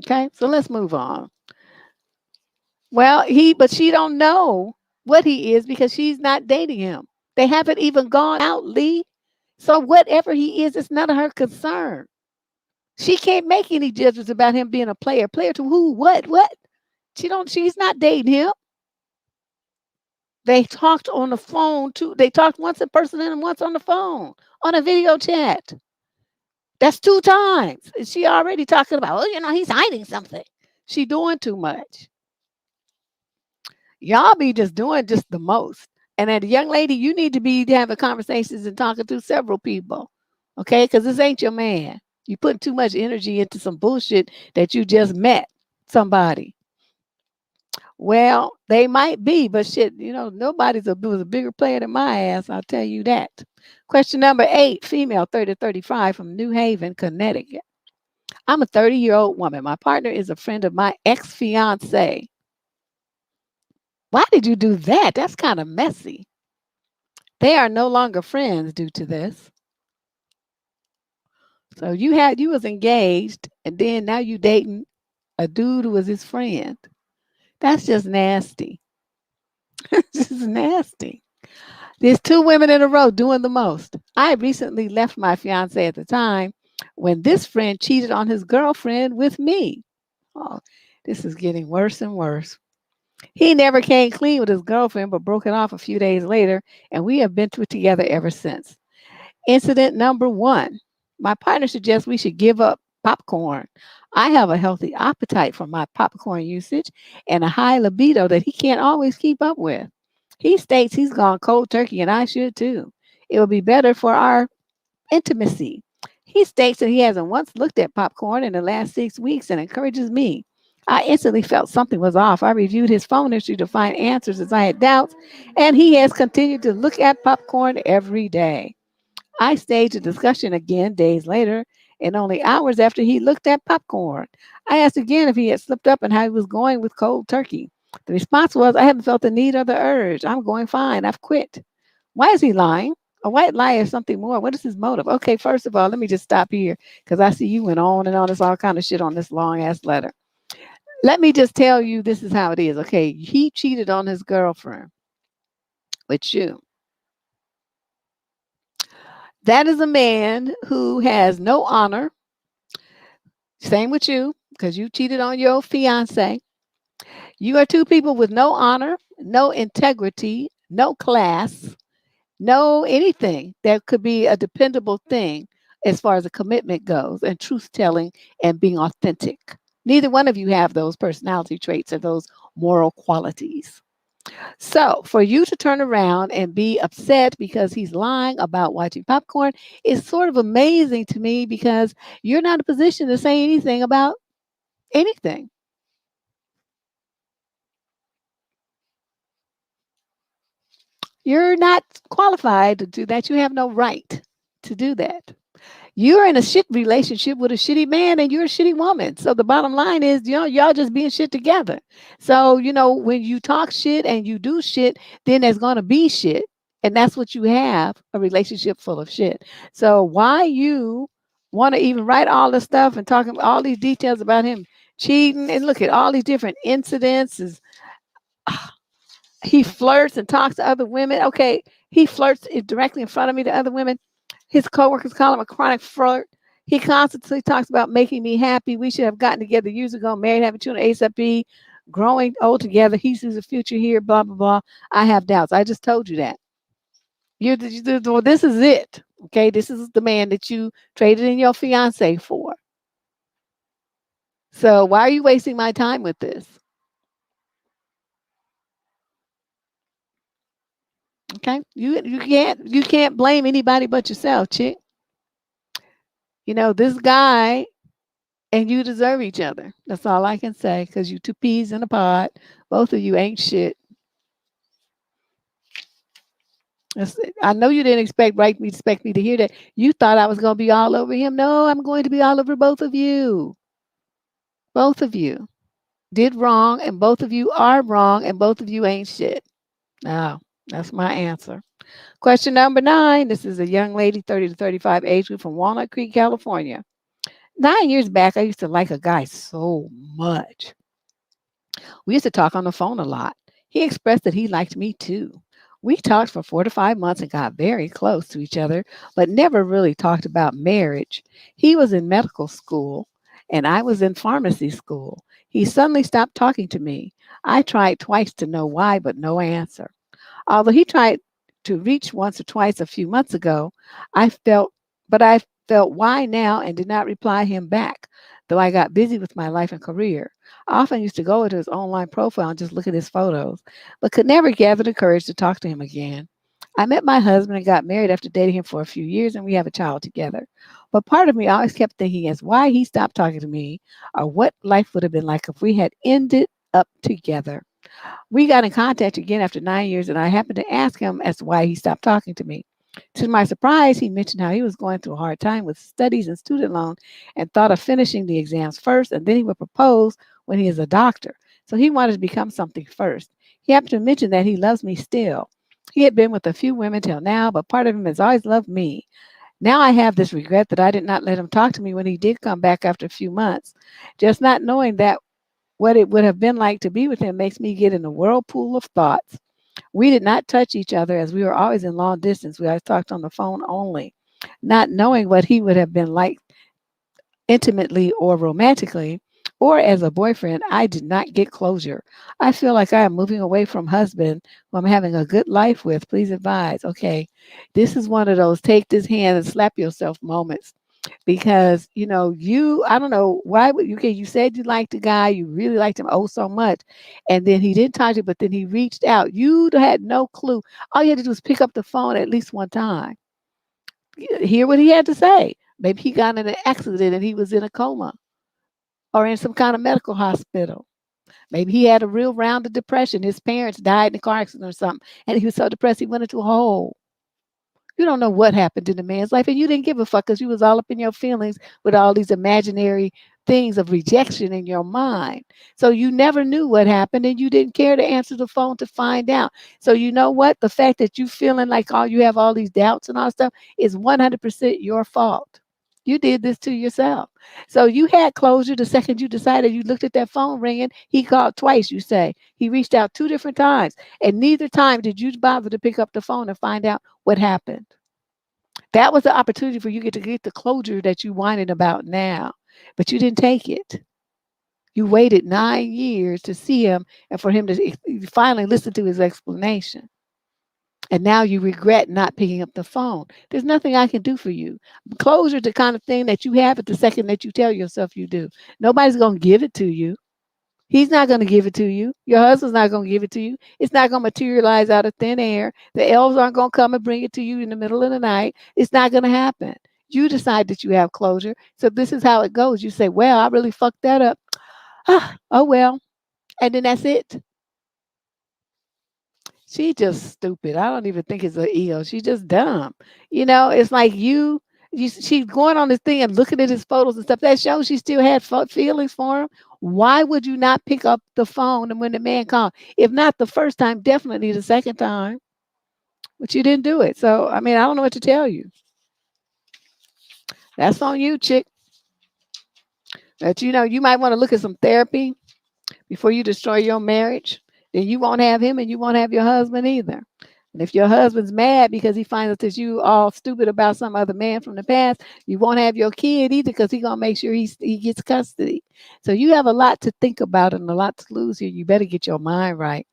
Okay, so let's move on. Well, but she don't know what he is because she's not dating him. They haven't even gone out, Lee. So whatever he is, it's none of her concern. She can't make any judgments about him being a player. Player to who? What? What? She's not dating him. They talked on the phone too. They talked once in person and once on the phone on a video chat. That's 2 times. She already talking about, he's hiding something. She doing too much. Y'all be just doing just the most. And as a young lady, you need to be having conversations and talking to several people. Okay? Because this ain't your man. You putting too much energy into some bullshit that you just met somebody. Well, they might be, but shit, nobody's was a bigger player than my ass. I'll tell you that. Question number 8, female 30 to 35 from New Haven, Connecticut. I'm a 30-year-old woman. My partner is a friend of my ex-fiance. Why did you do that? That's kind of messy. They are no longer friends due to this. So you was engaged and then now you dating a dude who was his friend. That's just nasty. This is nasty. There's 2 women in a row doing the most. I recently left my fiance at the time when this friend cheated on his girlfriend with me. Oh, this is getting worse and worse. He never came clean with his girlfriend, but broke it off a few days later, and we have been together ever since. Incident number 1. My partner suggests we should give up popcorn. I have a healthy appetite for my popcorn usage and a high libido that he can't always keep up with. He states he's gone cold turkey, and I should too. It would be better for our intimacy. He states that he hasn't once looked at popcorn in the last 6 weeks and encourages me. I instantly felt something was off. I reviewed his phone history to find answers as I had doubts, and he has continued to look at popcorn every day. I staged a discussion again days later and only hours after he looked at popcorn. I asked again if he had slipped up and how he was going with cold turkey. The response was, I haven't felt the need or the urge. I'm going fine. I've quit. Why is he lying? A white lie is something more. What is his motive? Okay, first of all, let me just stop here because I see you went on and on. This all kind of shit on this long ass letter. Let me just tell you this is how it is. Okay, he cheated on his girlfriend with you. That is a man who has no honor. Same with you because you cheated on your fiance. You are 2 people with no honor, no integrity, no class, no anything that could be a dependable thing as far as a commitment goes and truth telling and being authentic. Neither one of you have those personality traits or those moral qualities. So, for you to turn around and be upset because he's lying about watching popcorn is sort of amazing to me because you're not in a position to say anything about anything. You're not qualified to do that. You have no right to do that. You're in a shit relationship with a shitty man and you're a shitty woman. So the bottom line is, y'all just being shit together. So, when you talk shit and you do shit, then there's going to be shit. And that's what you have, a relationship full of shit. So why you want to even write all this stuff and talking all these details about him cheating and look at all these different incidents is he flirts and talks to other women. Okay, he flirts directly in front of me to other women. His coworkers call him a chronic flirt. He constantly talks about making me happy. We should have gotten together years ago, married, having children, ASAP, growing old together. He sees a future here, blah, blah, blah. I have doubts. I just told you that. Well, this is it. Okay, this is the man that you traded in your fiance for. So why are you wasting my time with this? Okay, you can't blame anybody but yourself, chick. This guy and you deserve each other. That's all I can say because you 2 peas in a pod. Both of you ain't shit. I know you didn't expect me to hear that. You thought I was going to be all over him. No, I'm going to be all over both of you. Both of you did wrong, and both of you are wrong, and both of you ain't shit. No, that's my answer. Question number 9. This is a young lady, 30 to 35 age group from Walnut Creek, California. 9 years back, I used to like a guy so much. We used to talk on the phone a lot. He expressed that he liked me too. We talked for 4 to 5 months and got very close to each other, but never really talked about marriage. He was in medical school and I was in pharmacy school. He suddenly stopped talking to me. I tried twice to know why, but no answer. Although he tried to reach once or twice a few months ago, I felt, but I felt why now and did not reply him back, though I got busy with my life and career. I often used to go into his online profile and just look at his photos, but could never gather the courage to talk to him again. I met my husband and got married after dating him for a few years, and we have a child together. But part of me always kept thinking as why he stopped talking to me or what life would have been like if we had ended up together. We got in contact again after 9 years, and I happened to ask him as to why he stopped talking to me. To my surprise, he mentioned how he was going through a hard time with studies and student loan and thought of finishing the exams first, and then he would propose when he is a doctor. So he wanted to become something first. He happened to mention that he loves me still. He had been with a few women till now, but part of him has always loved me. Now I have this regret that I did not let him talk to me when he did come back after a few months. Just not knowing that what it would have been like to be with him makes me get in a whirlpool of thoughts. We did not touch each other as we were always in long distance. We always talked on the phone only. Not knowing what he would have been like intimately or romantically or as a boyfriend, I did not get closure. I feel like I am moving away from husband who I'm having a good life with. Please advise. Okay, this is one of those take this hand and slap yourself moments because I don't know why would you. Okay, you said you liked the guy, you really liked him oh so much, and then he didn't talk to you, but then he reached out. You had no clue. All you had to do was pick up the phone at least one time, hear what he had to say. Maybe he got in an accident and he was in a coma or in some kind of medical hospital. Maybe he had a real round of depression. His parents died in a car accident or something, and he was so depressed he went into a hole. You don't know what happened in the man's life, and you didn't give a fuck because you was all up in your feelings with all these imaginary things of rejection in your mind. So you never knew what happened, and you didn't care to answer the phone to find out. So you know what? The fact that you feeling like all you have all these doubts and all stuff is 100% your fault. You did this to yourself. So you had closure the second you decided you looked at that phone ringing. He called twice, you say. He reached out two different times, and neither time did you bother to pick up the phone and find out what happened. That was the opportunity for you to get the closure that you whining about now, but you didn't take it. You waited 9 years to see him and for him to finally listen to his explanation. And now you regret not picking up the phone. There's nothing I can do for you. Closure is the kind of thing that you have at the second that you tell yourself you do. Nobody's going to give it to you. He's not going to give it to you. Your husband's not going to give it to you. It's not going to materialize out of thin air. The elves aren't going to come and bring it to you in the middle of the night. It's not going to happen. You decide that you have closure. So this is how it goes. You say, well, I really fucked that up. Oh, well. And then that's it. She just stupid. I don't even think it's an ego. She's just dumb. It's like she's going on this thing and looking at his photos and stuff. That shows she still had feelings for him. Why would you not pick up the phone and when the man called? If not the first time, definitely the second time. But you didn't do it. So, I mean, I don't know what to tell you. That's on you, chick. But you might want to look at some therapy before you destroy your marriage. Then you won't have him and you won't have your husband either. And if your husband's mad because he finds out that you all stupid about some other man from the past, you won't have your kid either because he's gonna make sure he gets custody. So you have a lot to think about and a lot to lose here. You better get your mind right.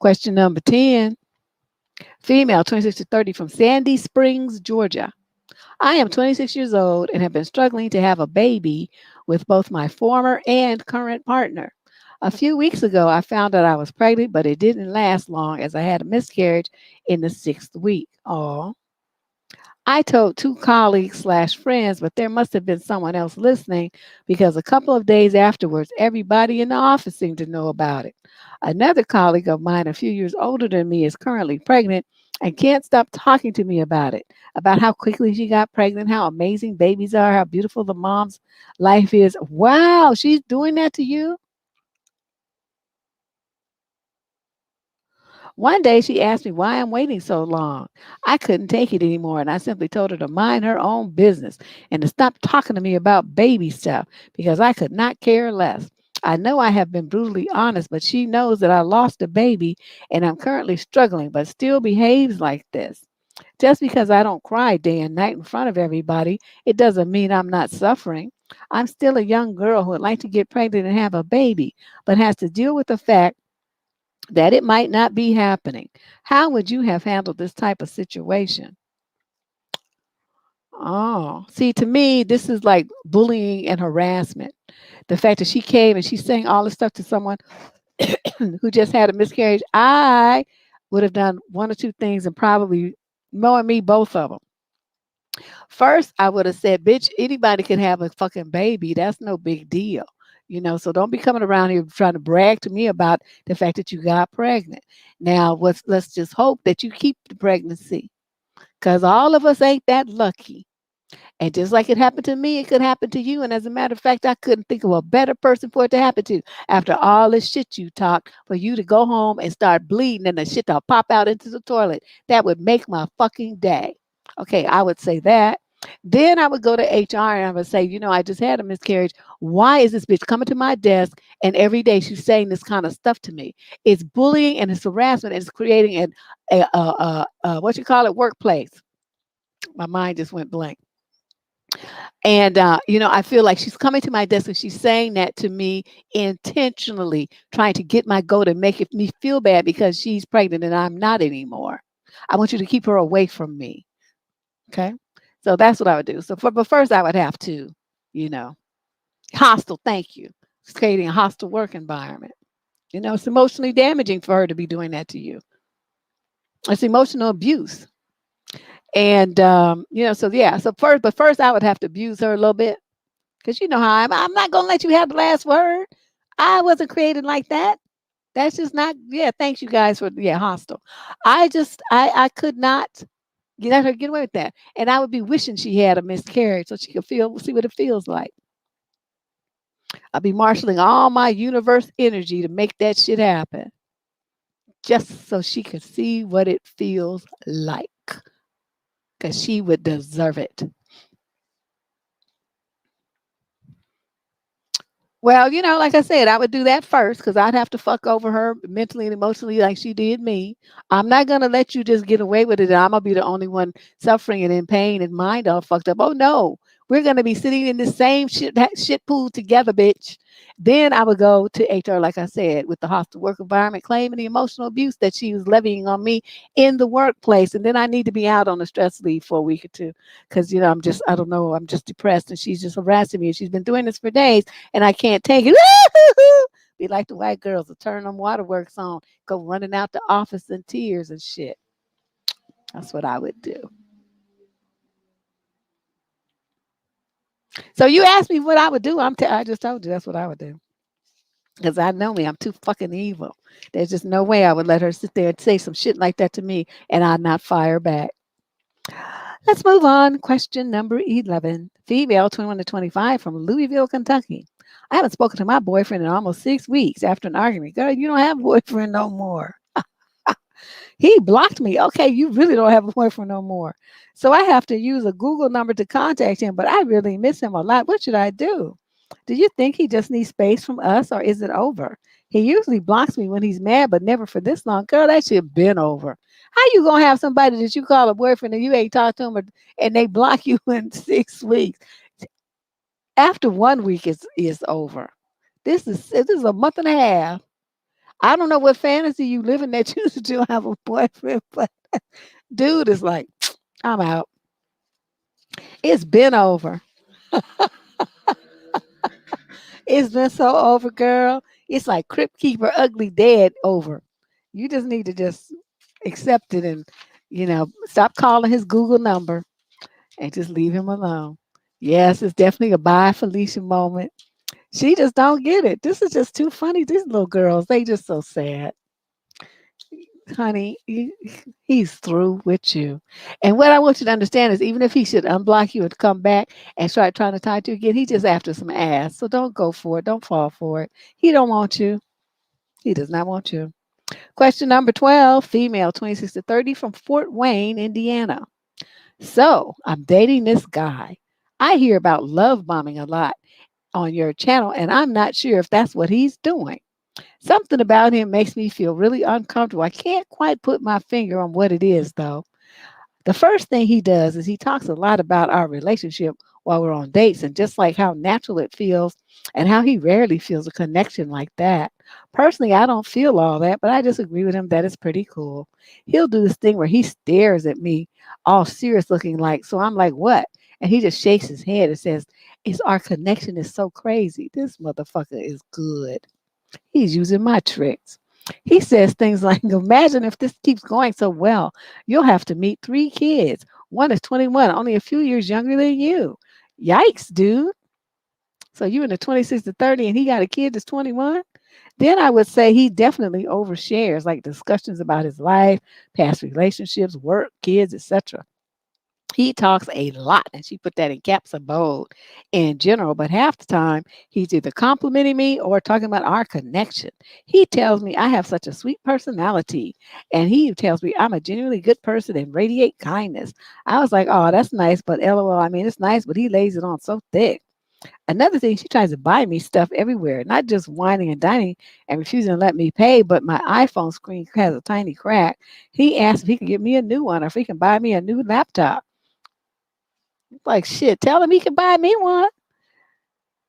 Question number 10. Female, 26 to 30 from Sandy Springs, Georgia. I am 26 years old and have been struggling to have a baby with both my former and current partner. A few weeks ago, I found out I was pregnant, but it didn't last long as I had a miscarriage in the 6th week. Oh, I told two colleagues slash friends, but there must have been someone else listening because a couple of days afterwards, everybody in the office seemed to know about it. Another colleague of mine, a few years older than me, is currently pregnant and can't stop talking to me about it, about how quickly she got pregnant, how amazing babies are, how beautiful the mom's life is. Wow, she's doing that to you? One day she asked me why I'm waiting so long. I couldn't take it anymore, and I simply told her to mind her own business and to stop talking to me about baby stuff because I could not care less. I know I have been brutally honest, but she knows that I lost a baby and I'm currently struggling, but still behaves like this. Just because I don't cry day and night in front of everybody, it doesn't mean I'm not suffering. I'm still a young girl who would like to get pregnant and have a baby, but has to deal with the fact that it might not be happening. How would you have handled this type of situation? Oh, see, to me, this is like bullying and harassment. The fact that she came and she's saying all this stuff to someone who just had a miscarriage, I would have done one or two things and probably Mo and me, both of them. First, I would have said, bitch, anybody can have a fucking baby. That's no big deal. So don't be coming around here trying to brag to me about the fact that you got pregnant. Now, let's just hope that you keep the pregnancy because all of us ain't that lucky. And just like it happened to me, it could happen to you. And as a matter of fact, I couldn't think of a better person for it to happen to. After all this shit you talked, for you to go home and start bleeding and the shit to pop out into the toilet, that would make my fucking day. Okay, I would say that. Then I would go to HR and I would say, I just had a miscarriage. Why is this bitch coming to my desk and every day she's saying this kind of stuff to me? It's bullying and it's harassment and it's creating what you call it, workplace. My mind just went blank. And, I feel like she's coming to my desk and she's saying that to me intentionally, trying to get my goat and make me feel bad because she's pregnant and I'm not anymore. I want you to keep her away from me. Okay. So that's what I would do. But first, I would have to, you know, hostile, thank you. It's creating a hostile work environment. It's emotionally damaging for her to be doing that to you. It's emotional abuse. And, so yeah. But first, I would have to abuse her a little bit. Because you know how I'm not going to let you have the last word. I wasn't created like that. That's just not, yeah, thanks you guys for, yeah, hostile. I could not let her get away with that. And I would be wishing she had a miscarriage so she could see what it feels like. I'd be marshaling all my universe energy to make that shit happen just so she could see what it feels like because she would deserve it. Well, like I said, I would do that first because I'd have to fuck over her mentally and emotionally like she did me. I'm not going to let you just get away with it. And I'm going to be the only one suffering and in pain and mind all fucked up. Oh, no. We're going to be sitting in the same shit pool together, bitch. Then I would go to HR, like I said, with the hostile work environment claim and the emotional abuse that she was levying on me in the workplace. And then I need to be out on a stress leave for a week or two because, I don't know, I'm just depressed and she's just harassing me. And she's been doing this for days and I can't take it. Be like the white girls that turn them waterworks on, go running out the office in tears and shit. That's what I would do. So you asked me what I would do. I just told you that's what I would do. Because I know me, I'm too fucking evil. There's just no way I would let her sit there and say some shit like that to me and I'd not fire back. Let's move on. Question number 11. Female, 21 to 25 from Louisville, Kentucky. I haven't spoken to my boyfriend in almost 6 weeks after an argument. Girl, you don't have a boyfriend no more. He blocked me. Okay, you really don't have a boyfriend no more. So I have to use a Google number to contact him, but I really miss him a lot. What should I do? Do you think he just needs space from us or is it over? He usually blocks me when he's mad, but never for this long. Girl, that shit been over. How you gonna have somebody that you call a boyfriend and you ain't talked to him and they block you in 6 weeks? After 1 week is over. This is a month and a half. I don't know what fantasy you live in that you still have a boyfriend, but dude is like, I'm out. It's been over. It's been so over, girl. It's like Crypt Keeper Ugly Dead over. You just need to just accept it and, stop calling his Google number and just leave him alone. Yes, it's definitely a bye Felicia moment. She just don't get it. This is just too funny. These little girls, they just so sad. Honey, he's through with you. And what I want you to understand is even if he should unblock you and come back and start trying to talk to you again, he's just after some ass. So don't go for it. Don't fall for it. He don't want you. He does not want you. Question number 12, female 26 to 30 from Fort Wayne, Indiana. So I'm dating this guy. I hear about love bombing a lot on your channel, and I'm not sure if that's what he's doing. Something about him makes me feel really uncomfortable. I can't quite put my finger on what it is, though. The first thing he does is he talks a lot about our relationship while we're on dates and just like how natural it feels and how he rarely feels a connection like that. Personally, I don't feel all that, but I just agree with him that it's pretty cool. He'll do this thing where he stares at me all serious looking like, so I'm like, what? And he just shakes his head and says, "It's our connection is so crazy. This motherfucker is good. He's using my tricks." He says things like, "Imagine if this keeps going so well, you'll have to meet 3 kids. One is 21, only a few years younger than you. Yikes, dude. So you in the 26 to 30 and he got a kid that's 21?" Then I would say he definitely overshares, like discussions about his life, past relationships, work, kids, etc. He talks a lot, and she put that in caps and bold in general, but half the time he's either complimenting me or talking about our connection. He tells me I have such a sweet personality, and he tells me I'm a genuinely good person and radiate kindness. I was like, oh, that's nice, but lol, I mean, it's nice, but he lays it on so thick. Another thing, she tries to buy me stuff everywhere, not just whining and dining and refusing to let me pay, but my iPhone screen has a tiny crack. He asked if he can get me a new one or if he can buy me a new laptop. Like, shit, tell him he can buy me one.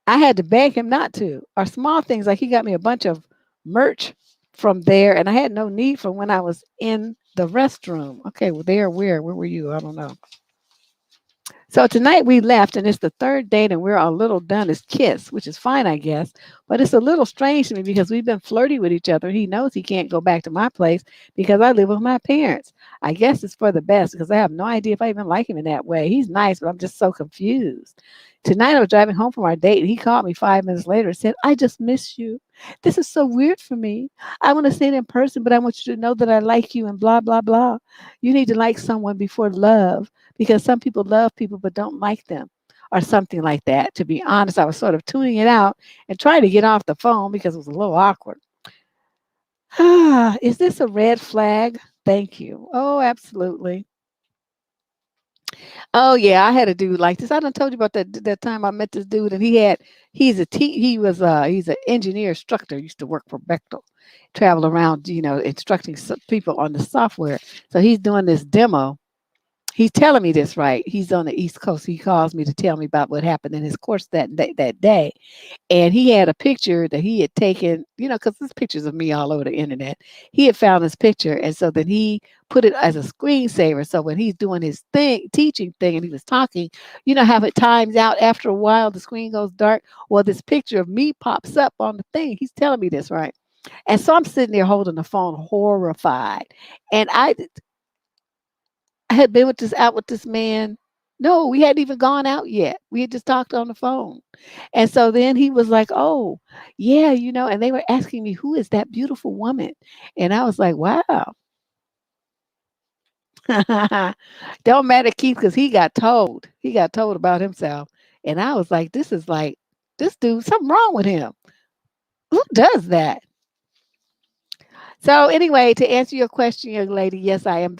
I had to beg him not to. Or small things like he got me a bunch of merch from there, and I had no need for when I was in the restroom. Okay, well, there, where? Where were you? I don't know. So tonight we left, and it's the third date, and we're a little done as kiss, which is fine, I guess. But it's a little strange to me because we've been flirty with each other. He knows he can't go back to my place because I live with my parents. I guess it's for the best because I have no idea if I even like him in that way. He's nice, but I'm just so confused. Tonight I was driving home from our date, and he called me 5 minutes later and said, "I just miss you. This is so weird for me. I want to say it in person, but I want you to know that I like you and blah, blah, blah. You need to like someone before love because some people love people but don't like them," or something like that. To be honest, I was sort of tuning it out and trying to get off the phone because it was a little awkward. Is this a red flag? Thank you. Oh, absolutely. Oh yeah, I had a dude like this. I done told you about that time I met this dude, and he's an engineer instructor. Used to work for Bechtel, travel around, instructing people on the software. So he's doing this demo. He's telling me this, right. He's on the East Coast. He calls me to tell me about what happened in his course that day. And he had a picture that he had taken, because there's pictures of me all over the internet. He had found this picture. And so then he put it as a screensaver. So when he's doing his teaching thing, and he was talking, how it times out after a while, the screen goes dark. Well, this picture of me pops up on the thing. He's telling me this, right? And so I'm sitting there holding the phone, horrified. And I had been out with this man. No, we hadn't even gone out yet. We had just talked on the phone. And so then he was like, "Oh, yeah, and they were asking me, who is that beautiful woman?" And I was like, wow. Don't matter, Keith, because he got told. He got told about himself. And I was like, this is like, this dude, something wrong with him. Who does that? So anyway, to answer your question, young lady, yes, I am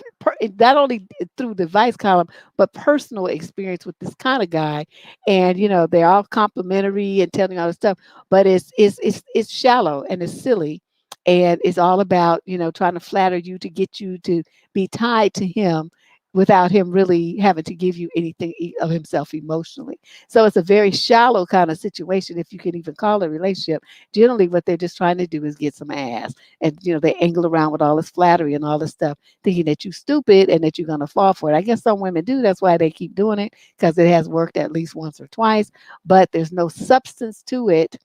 not only through the advice column, but personal experience with this kind of guy. And they're all complimentary and telling all this stuff, but it's shallow and it's silly, and it's all about trying to flatter you to get you to be tied to him without him really having to give you anything of himself emotionally. So it's a very shallow kind of situation, if you can even call it a relationship. Generally, what they're just trying to do is get some ass, and they angle around with all this flattery and all this stuff, thinking that you're stupid and that you're going to fall for it. I guess some women do. That's why they keep doing it, because it has worked at least once or twice, but there's no substance to it.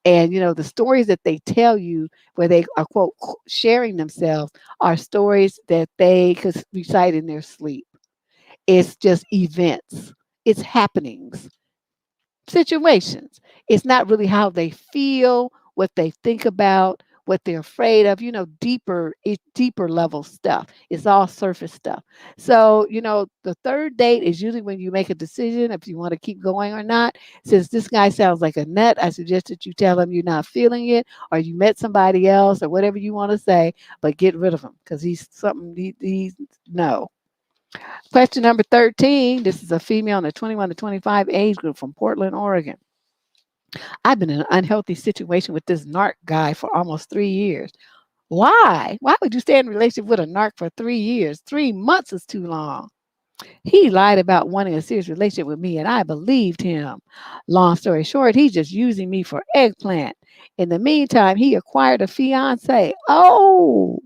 And the stories that they tell you where they are quote sharing themselves are stories that they could recite in their sleep. It's just events, it's happenings, situations. It's not really how they feel, what they think about, what they're afraid of, deeper level stuff. It's all surface stuff. So, the third date is usually when you make a decision if you want to keep going or not. Since this guy sounds like a nut, I suggest that you tell him you're not feeling it, or you met somebody else, or whatever you want to say, but get rid of him because he's something he's no. Question number 13. This is a female in the 21 to 25 age group from Portland, Oregon. I've been in an unhealthy situation with this narc guy for almost 3 years. Why? Why would you stay in a relationship with a narc for 3 years? 3 months is too long. He lied about wanting a serious relationship with me, and I believed him. Long story short, he's just using me for eggplant. In the meantime, he acquired a fiance. Oh,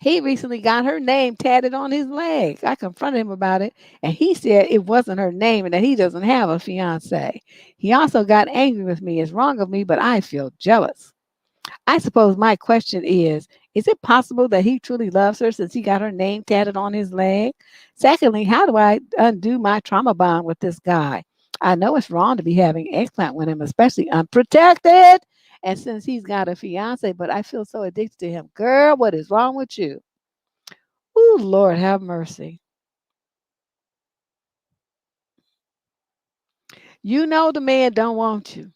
He recently got her name tatted on his leg. I confronted him about it, and he said it wasn't her name and that he doesn't have a fiance. He also got angry with me. It's wrong of me, but I feel jealous. I suppose my question is it possible that he truly loves her since he got her name tatted on his leg? Secondly, how do I undo my trauma bond with this guy? I know it's wrong to be having eggplant with him, especially unprotected. And since he's got a fiance, but I feel so addicted to him. Girl, what is wrong with you? Ooh, Lord, have mercy. You know the man don't want you.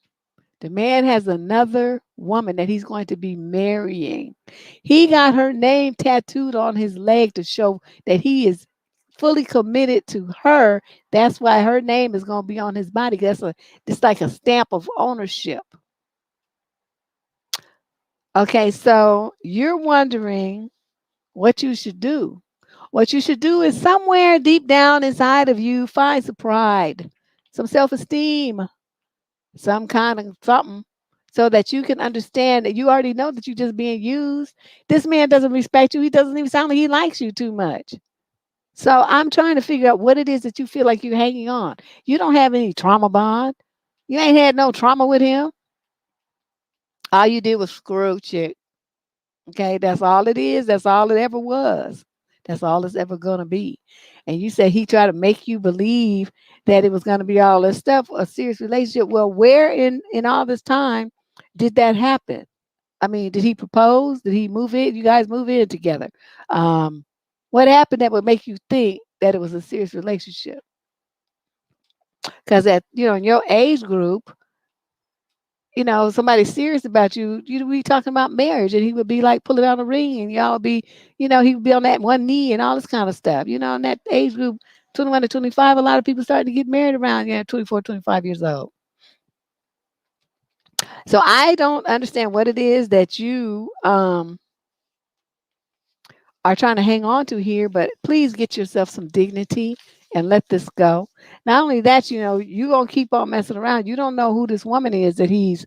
The man has another woman that he's going to be marrying. He got her name tattooed on his leg to show that he is fully committed to her. That's why her name is going to be on his body. It's like a stamp of ownership. Okay, so you're wondering what you should do. What you should do is somewhere deep down inside of you, find some pride, some self esteem, some kind of something so that you can understand that you already know that you're just being used. This man doesn't respect you. He doesn't even sound like he likes you too much. So I'm trying to figure out what it is that you feel like you're hanging on. You don't have any trauma bond. You ain't had no trauma with him. All you did was screw chick. Okay, that's all it is. That's all it ever was. That's all it's ever gonna be. And you said he tried to make you believe that it was gonna be all this stuff, a serious relationship. Well, where in all this time did that happen? I mean, did he propose? Did he move in? You guys move in together? Um, what happened that would make you think that it was a serious relationship? Because in your age group, somebody serious about you, you'd be talking about marriage, and he would be like pulling out a ring, and y'all be, he would be on that one knee and all this kind of stuff. In that age group, 21 to 25, a lot of people starting to get married around 24, 25 years old. So I don't understand what it is that you are trying to hang on to here, but please get yourself some dignity and let this go. Not only that, you're going to keep on messing around. You don't know who this woman is that he's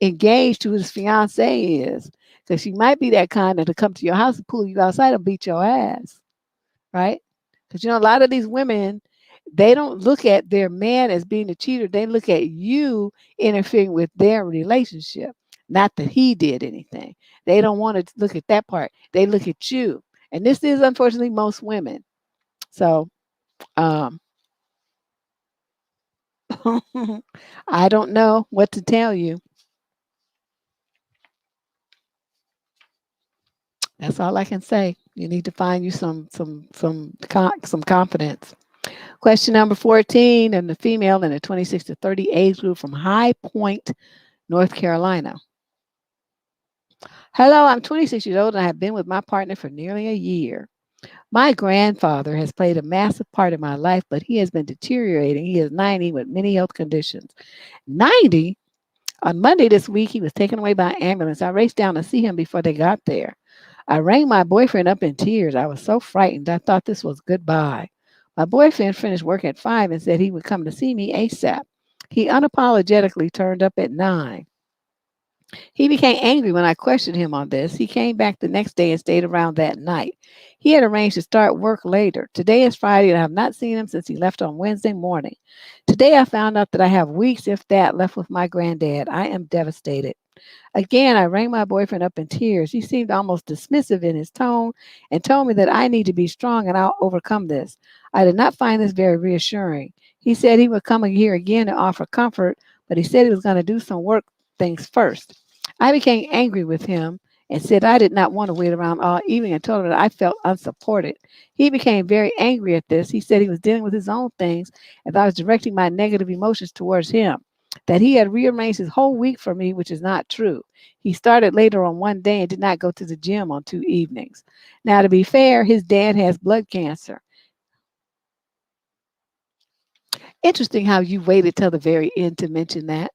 engaged to, his fiance is. Because she might be that kind of to come to your house and pull you outside and beat your ass, right? Because, a lot of these women, they don't look at their man as being a cheater. They look at you interfering with their relationship. Not that he did anything. They don't want to look at that part. They look at you. And this is unfortunately most women. So um, I don't know what to tell you. That's all I can say. You need to find you some confidence. Question number 14, and the female in the 26 to 30 age group from High Point, North Carolina. Hello, I'm 26 years old and I have been with my partner for nearly a year. My grandfather has played a massive part in my life, but he has been deteriorating. He is 90 with many health conditions. 90? On Monday this week, he was taken away by an ambulance. I raced down to see him before they got there. I rang my boyfriend up in tears. I was so frightened. I thought this was goodbye. My boyfriend finished work at 5 and said he would come to see me ASAP. He unapologetically turned up at 9. He became angry when I questioned him on this. He came back the next day and stayed around that night. He had arranged to start work later. Today is Friday, and I have not seen him since he left on Wednesday morning. Today, I found out that I have weeks, if that, left with my granddad. I am devastated. Again, I rang my boyfriend up in tears. He seemed almost dismissive in his tone and told me that I need to be strong and I'll overcome this. I did not find this very reassuring. He said he would come here again to offer comfort, but he said he was going to do some work things first. I became angry with him and said I did not want to wait around all evening and told him that I felt unsupported. He became very angry at this. He said he was dealing with his own things and that I was directing my negative emotions towards him, that he had rearranged his whole week for me, which is not true. He started later on one day and did not go to the gym on 2 evenings. Now, to be fair, his dad has blood cancer. Interesting how you waited till the very end to mention that.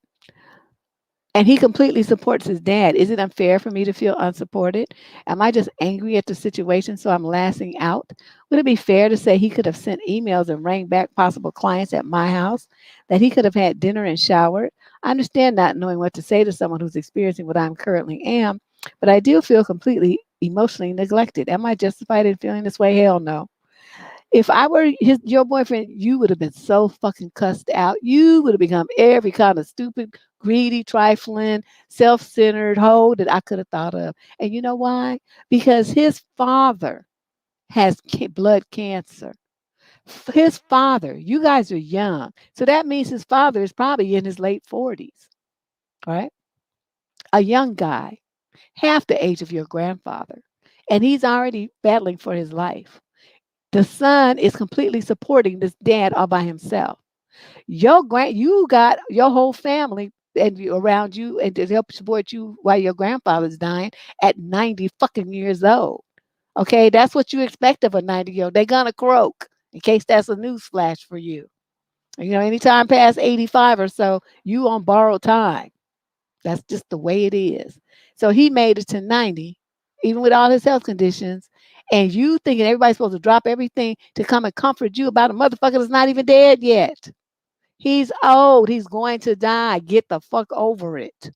And he completely supports his dad. Is it unfair for me to feel unsupported? Am I just angry at the situation so I'm lashing out? Would it be fair to say he could have sent emails and rang back possible clients at my house? That he could have had dinner and showered? I understand not knowing what to say to someone who's experiencing what I'm currently am, but I do feel completely emotionally neglected. Am I justified in feeling this way? Hell no. If I were your boyfriend, you would have been so fucking cussed out. You would have become every kind of stupid, greedy, trifling, self-centered hoe that I could have thought of. And you know why? Because his father has blood cancer. His father, you guys are young. So that means his father is probably in his late 40s, right? A young guy, half the age of your grandfather. And he's already battling for his life. The son is completely supporting this dad all by himself. You got your whole family and around you and to help support you while your grandfather's dying at 90 fucking years old. Okay, that's what you expect of a 90-year-old. They're gonna croak. In case that's a news flash for you. You know, anytime past 85 or so, you on borrowed time. That's just the way it is. So he made it to 90, even with all his health conditions. And you thinking everybody's supposed to drop everything to come and comfort you about a motherfucker that's not even dead yet. He's old. He's going to die. Get the fuck over it.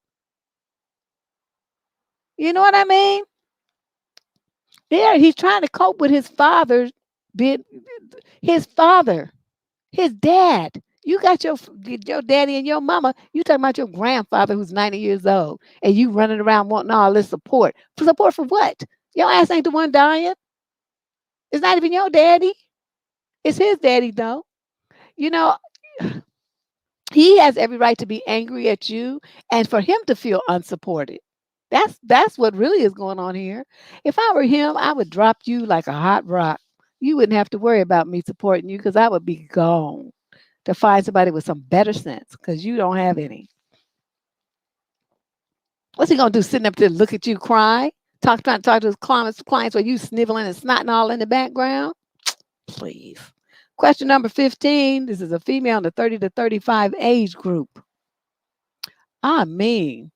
You know what I mean? There, he's trying to cope with his father's bit. His father, his dad. You got your daddy and your mama. You talking about your grandfather who's 90 years old, and you running around wanting all this support. For support for what? Your ass ain't the one dying. It's not even your daddy. It's his daddy though. You know, he has every right to be angry at you and for him to feel unsupported. That's what really is going on here. If I were him, I would drop you like a hot rock. You wouldn't have to worry about me supporting you because I would be gone to find somebody with some better sense because you don't have any. What's he gonna do? Sitting up there, look at you cry, trying to talk to his clients while you sniveling and snotting all in the background? Please. Question number 15. This is a female in the 30 to 35 age group. I mean,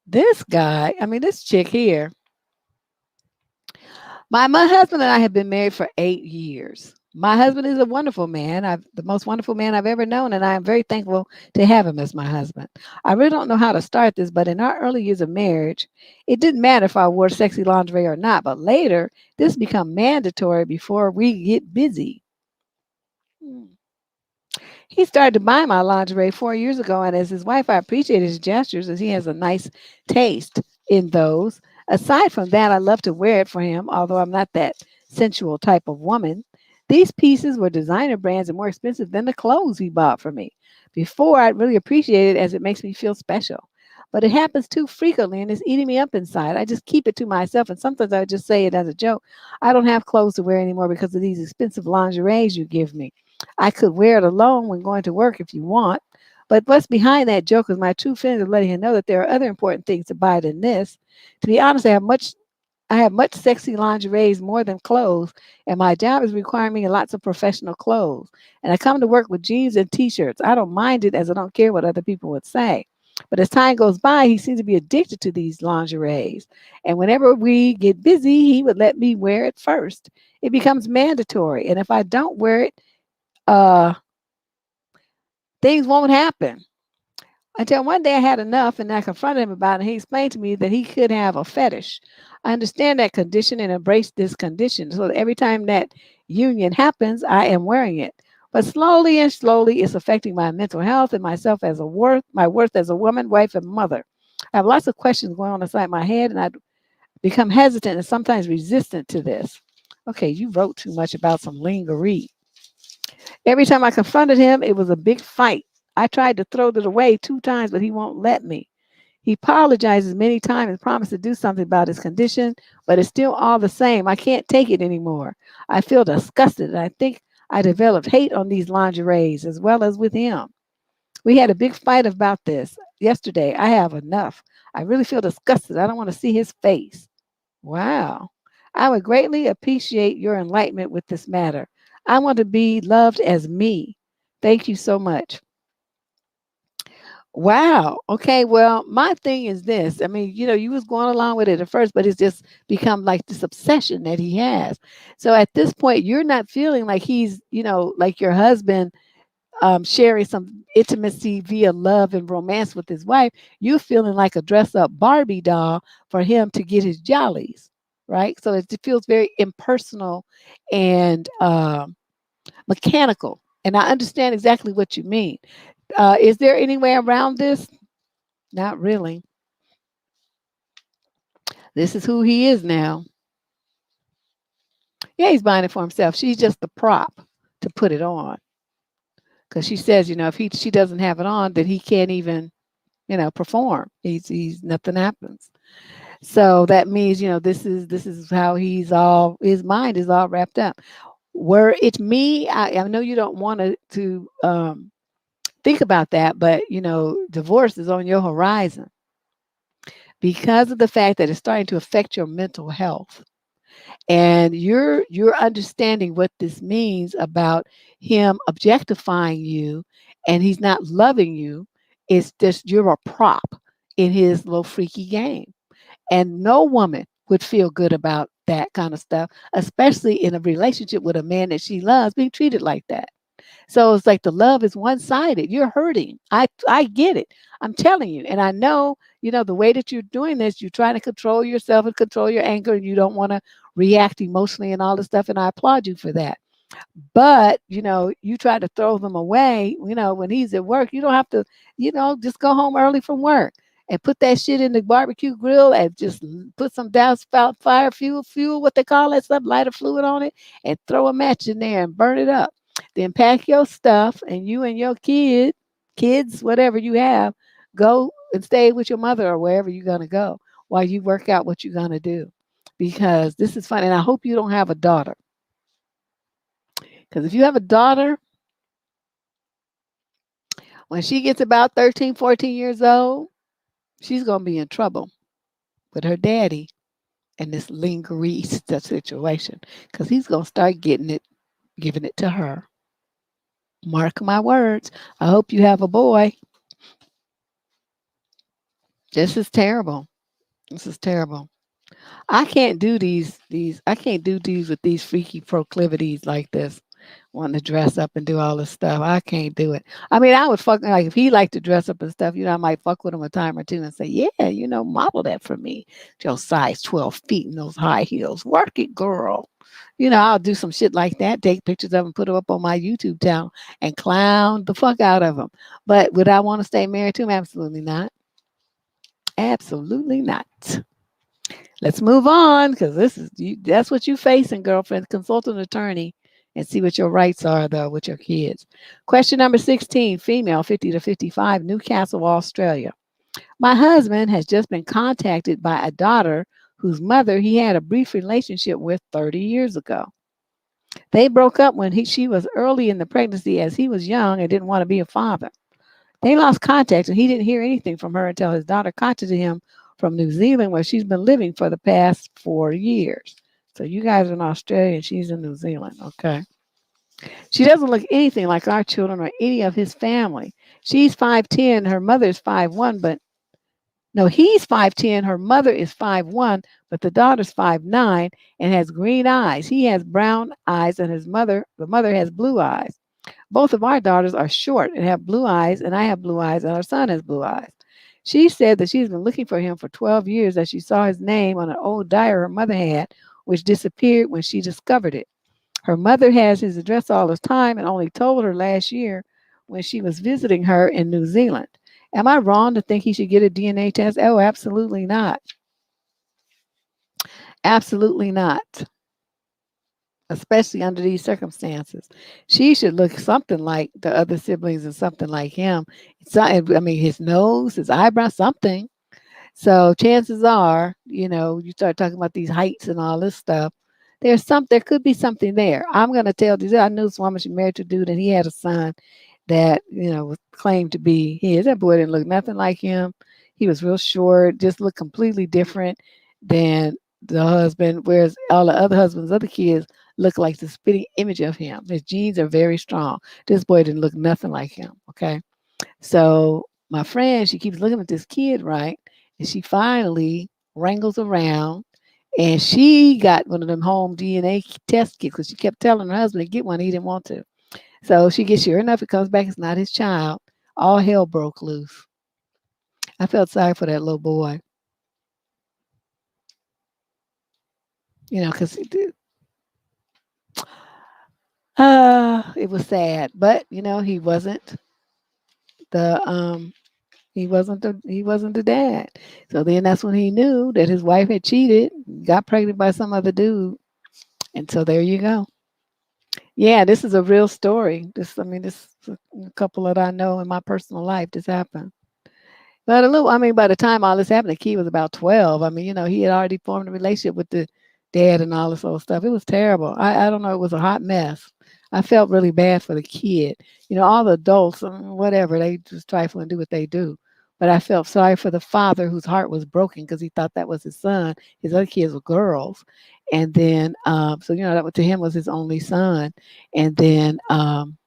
this chick here. My husband and I have been married for 8 years. My husband is a wonderful man. The most wonderful man I've ever known, and I am very thankful to have him as my husband. I really don't know how to start this, but in our early years of marriage, it didn't matter if I wore sexy lingerie or not. But later, this became mandatory before we get busy. Hmm. He started to buy my lingerie 4 years ago, and as his wife, I appreciate his gestures as he has a nice taste in those. Aside from that, I love to wear it for him, although I'm not that sensual type of woman. These pieces were designer brands and more expensive than the clothes he bought for me. Before, I'd really appreciate it as it makes me feel special. But it happens too frequently and it's eating me up inside. I just keep it to myself, and sometimes I would just say it as a joke. I don't have clothes to wear anymore because of these expensive lingeries you give me. I could wear it alone when going to work if you want. But what's behind that joke is my true feelings of letting him know that there are other important things to buy than this. To be honest, I have much sexy lingeries more than clothes, and my job is requiring me lots of professional clothes. And I come to work with jeans and t-shirts. I don't mind it as I don't care what other people would say. But as time goes by, he seems to be addicted to these lingeries. And whenever we get busy, he would let me wear it first. It becomes mandatory. And if I don't wear it, uh, things won't happen. Until one day I had enough and I confronted him about it. And he explained to me that he could have a fetish. I understand that condition and embrace this condition. So that every time that union happens, I am wearing it. But slowly and slowly, it's affecting my mental health and myself as my worth as a woman, wife, and mother. I have lots of questions going on inside my head, and I become hesitant and sometimes resistant to this. Okay, you wrote too much about some lingerie. Every time I confronted him, it was a big fight. I tried to throw it away 2 times, but he won't let me. He apologizes many times and promised to do something about his condition, but it's still all the same. I can't take it anymore. I feel disgusted, and I think I developed hate on these lingeries as well as with him. We had a big fight about this yesterday. I have enough. I really feel disgusted. I don't want to see his face. Wow. I would greatly appreciate your enlightenment with this matter. I want to be loved as me. Thank you so much. Wow. Okay. Well, my thing is this. I mean, you was going along with it at first, but it's just become like this obsession that he has. So at this point, you're not feeling like he's, like your husband sharing some intimacy via love and romance with his wife, you're feeling like a dress up Barbie doll for him to get his jollies, right? So it feels very impersonal and mechanical. And I understand exactly what you mean. Is there any way around this? Not really. This is who he is now. Yeah, he's buying it for himself. She's just the prop to put it on. Because she says, if she doesn't have it on, then he can't even, perform. He's nothing happens. So that means, this is how his mind is all wrapped up. Were it me, I know you don't want to think about that, but divorce is on your horizon because of the fact that it's starting to affect your mental health. And you're understanding what this means about him objectifying you and he's not loving you. It's just you're a prop in his little freaky game. And no woman would feel good about that kind of stuff, especially in a relationship with a man that she loves being treated like that. So it's like the love is one-sided. You're hurting. I get it. I'm telling you. And I know, the way that you're doing this, you're trying to control yourself and control your anger and you don't want to react emotionally and all this stuff. And I applaud you for that. But, you try to throw them away, when he's at work, you don't have to, just go home early from work and put that shit in the barbecue grill and just put some douse fire fuel, what they call that stuff, lighter fluid on it, and throw a match in there and burn it up. Then pack your stuff and you and your kids, whatever you have, go and stay with your mother or wherever you're going to go while you work out what you're going to do. Because this is fun. And I hope you don't have a daughter. Because if you have a daughter, when she gets about 13, 14 years old, she's going to be in trouble with her daddy in this lingering situation because he's going to start giving it to her. Mark my words. I hope you have a boy. This is terrible. This is terrible. I can't do these. I can't do these with these freaky proclivities like this. Wanting to dress up and do all this stuff. I can't do it. I mean, I would fuck like if he liked to dress up and stuff, I might fuck with him a time or two and say, yeah, model that for me. Your size 12 feet in those high heels. Work it, girl. I'll do some shit like that, take pictures of them, put them up on my YouTube channel and clown the fuck out of them. But would I want to stay married to him? Absolutely not. Absolutely not. Let's move on because that's what you facing, girlfriend. Consult an attorney and see what your rights are, though, with your kids. Question number 16, female, 50 to 55, Newcastle, Australia. My husband has just been contacted by a daughter whose mother he had a brief relationship with 30 years ago. They broke up when she was early in the pregnancy as he was young and didn't want to be a father. They lost contact and he didn't hear anything from her until his daughter contacted him from New Zealand, where she's been living for the past 4 years. So you guys are in Australia and she's in New Zealand. Okay. She doesn't look anything like our children or any of his family. She's 5'10", her mother's 5'1", but no, he's 5'10", her mother is 5'1", but the daughter's 5'9" and has green eyes. He has brown eyes and the mother has blue eyes. Both of our daughters are short and have blue eyes, and I have blue eyes, and our son has blue eyes. She said that she's been looking for him for 12 years, that she saw his name on an old diary her mother had, which disappeared when she discovered it. Her mother has his address all the time and only told her last year when she was visiting her in New Zealand. Am I wrong to think he should get a DNA test? Oh, absolutely not. Absolutely not. Especially under these circumstances. She should look something like the other siblings and something like him. I mean, his nose, his eyebrows, something. So chances are, you start talking about these heights and all this stuff. There could be something there. I'm going to tell you, I knew this woman, she married to a dude and he had a son that, was claimed to be his. That boy didn't look nothing like him. He was real short, just looked completely different than the husband, whereas all the other husbands, other kids look like the spitting image of him. His genes are very strong. This boy didn't look nothing like him. Okay. So my friend, she keeps looking at this kid, right? And she finally wrangles around and she got one of them home DNA test kits because she kept telling her husband to get one. He didn't want to. So she gets, sure enough, it comes back, it's not his child. All hell broke loose. I felt sorry for that little boy, because it was sad. But the he wasn't the dad. So then that's when he knew that his wife had cheated, got pregnant by some other dude. And so there you go. Yeah, this is a real story. This is a couple that I know in my personal life. This happened. But by the time all this happened, the kid was about 12. He had already formed a relationship with the dad and all this other stuff. It was terrible. I don't know. It was a hot mess. I felt really bad for the kid. All the adults, whatever, they just trifle and do what they do. But I felt sorry for the father whose heart was broken because he thought that was his son. His other kids were girls. And then, so, that to him was his only son. And then, then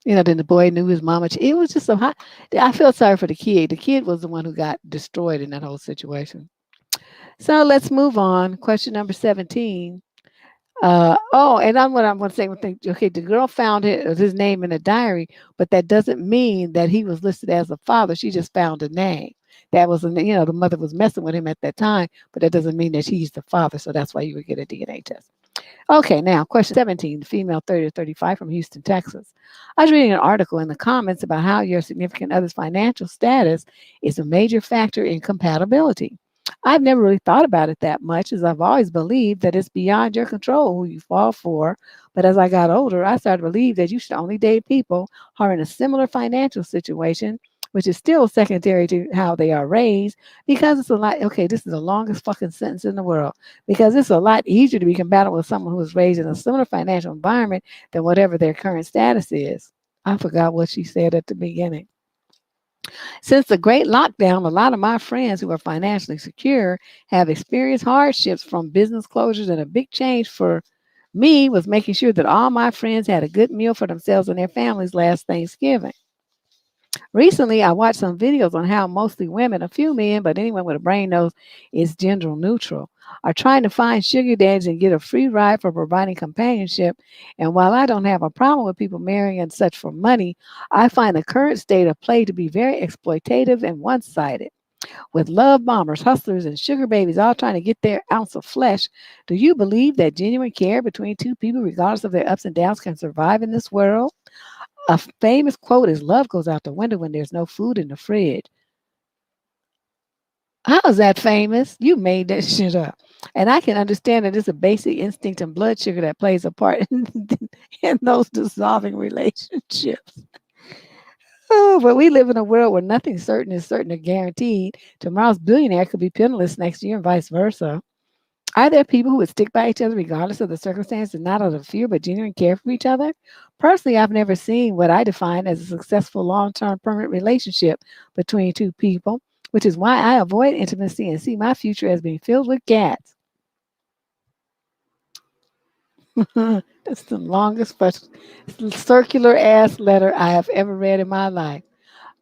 the boy knew his mama. It was just so hot. I felt sorry for the kid. The kid was the one who got destroyed in that whole situation. So let's move on. Question number 17. And I'm going to say one thing. Okay, the girl found his name in a diary, but that doesn't mean that he was listed as a father. She just found a name. That was, the mother was messing with him at that time, but that doesn't mean that he's the father. So that's why you would get a DNA test. Okay, now question 17, female 30 to 35 from Houston, Texas. I was reading an article in the comments about how your significant other's financial status is a major factor in compatibility. I've never really thought about it that much, as I've always believed that it's beyond your control who you fall for. But as I got older, I started to believe that you should only date people who are in a similar financial situation, which is still secondary to how they are raised, because it's a lot. Okay, this is the longest fucking sentence in the world, because it's a lot easier to be compatible with someone who was raised in a similar financial environment than whatever their current status is. I forgot what she said at the beginning. Since the great lockdown, a lot of my friends who are financially secure have experienced hardships from business closures, and a big change for me was making sure that all my friends had a good meal for themselves and their families last Thanksgiving. Recently, I watched some videos on how mostly women, a few men, but anyone with a brain knows it's gender neutral, are trying to find sugar daddies and get a free ride for providing companionship. And while I don't have a problem with people marrying and such for money, I find the current state of play to be very exploitative and one sided. With love bombers, hustlers, and sugar babies all trying to get their ounce of flesh, do you believe that genuine care between two people, regardless of their ups and downs, can survive in this world? A famous quote is, love goes out the window when there's no food in the fridge. How is that famous? You made that shit up. And I can understand that it's a basic instinct and blood sugar that plays a part in those dissolving relationships. Oh, but we live in a world where nothing certain is certain or guaranteed. Tomorrow's billionaire could be penniless next year and vice versa. Are there people who would stick by each other regardless of the circumstances, not out of fear, but genuine care for each other? Personally, I've never seen what I define as a successful long-term permanent relationship between two people, which is why I avoid intimacy and see my future as being filled with cats. That's the longest, circular ass letter I have ever read in my life.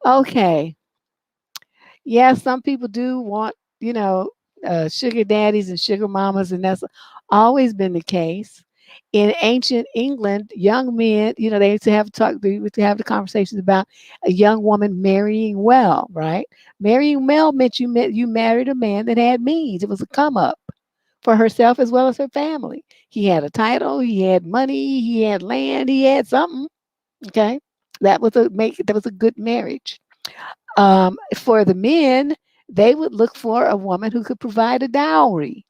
Okay. Yeah, some people do want, sugar daddies and sugar mamas, and that's always been the case. In ancient England, young men, they used to they used to have the conversations about a young woman marrying well, right? Marrying well meant you married a man that had means. It was a come up for herself as well as her family. He had a title, he had money, he had land, he had something. Okay, that was a good marriage. For the men, they would look for a woman who could provide a dowry,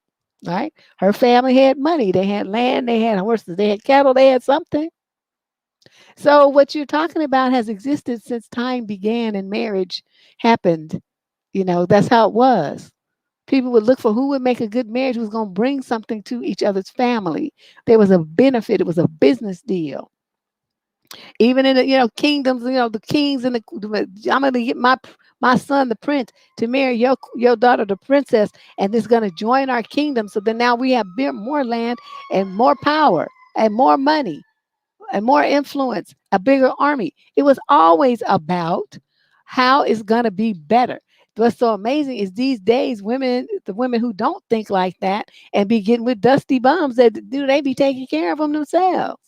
right? Her family had money, they had land, they had horses, they had cattle, they had something. So what you're talking about has existed since time began and marriage happened. That's how it was. People would look for who would make a good marriage, who was going to bring something to each other's family. There was a benefit, it was a business deal. Even in the kingdoms, the kings and I'm going to get my son the prince to marry your daughter the princess, and it's going to join our kingdom. So then now we have more land and more power and more money and more influence, a bigger army. It was always about how it's going to be better. What's so amazing is these days, the women who don't think like that and be getting with dusty bums, that they be taking care of them themselves.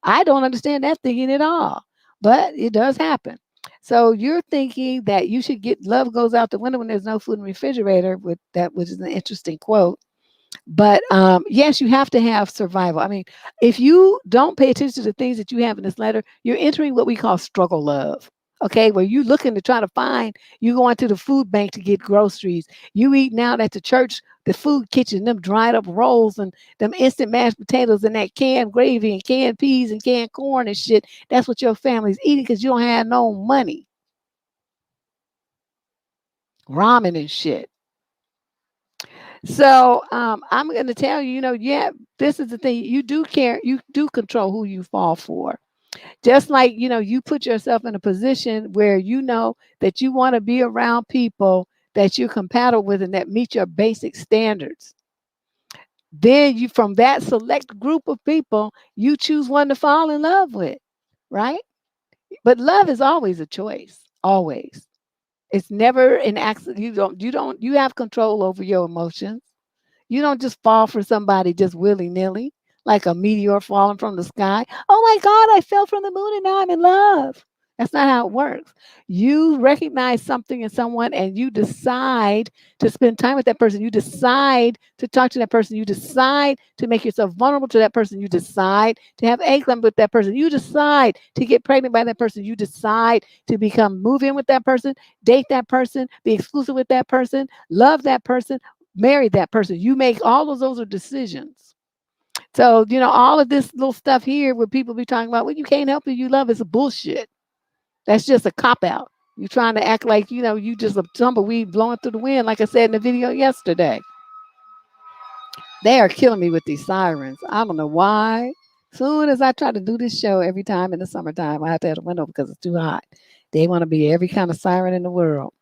I don't understand that thinking at all, but it does happen. So you're thinking that you should get love goes out the window when there's no food in the refrigerator, with that, which is an interesting quote. But yes, you have to have survival. I mean, if you don't pay attention to the things that you have in this letter, you're entering what we call struggle love. Okay, where you looking to try to find, you going to the food bank to get groceries. You eat now at the church, the food kitchen, them dried up rolls and them instant mashed potatoes and that canned gravy and canned peas and canned corn and shit. That's what your family's eating because you don't have no money. Ramen and shit. So I'm going to tell you, yeah, this is the thing. You do care. You do control who you fall for. Just like, you put yourself in a position where you know that you want to be around people that you're compatible with and that meet your basic standards. Then you, from that select group of people, you choose one to fall in love with, right? But love is always a choice. Always. It's never an accident. You have control over your emotions. You don't just fall for somebody just willy nilly, like a meteor falling from the sky. Oh my God, I fell from the moon and now I'm in love. That's not how it works. You recognize something in someone and you decide to spend time with that person. You decide to talk to that person. You decide to make yourself vulnerable to that person. You decide to have egg with that person. You decide to get pregnant by that person. You decide to become move in with that person, date that person, be exclusive with that person, love that person, marry that person. You make all of those are decisions. So, all of this little stuff here where people be talking about, well, you can't help who you love is a bullshit. That's just a cop out. You're trying to act like, you just a tumbleweed blowing through the wind, like I said in the video yesterday. They are killing me with these sirens. I don't know why. Soon as I try to do this show every time in the summertime, I have to have the window because it's too hot. They want to be every kind of siren in the world.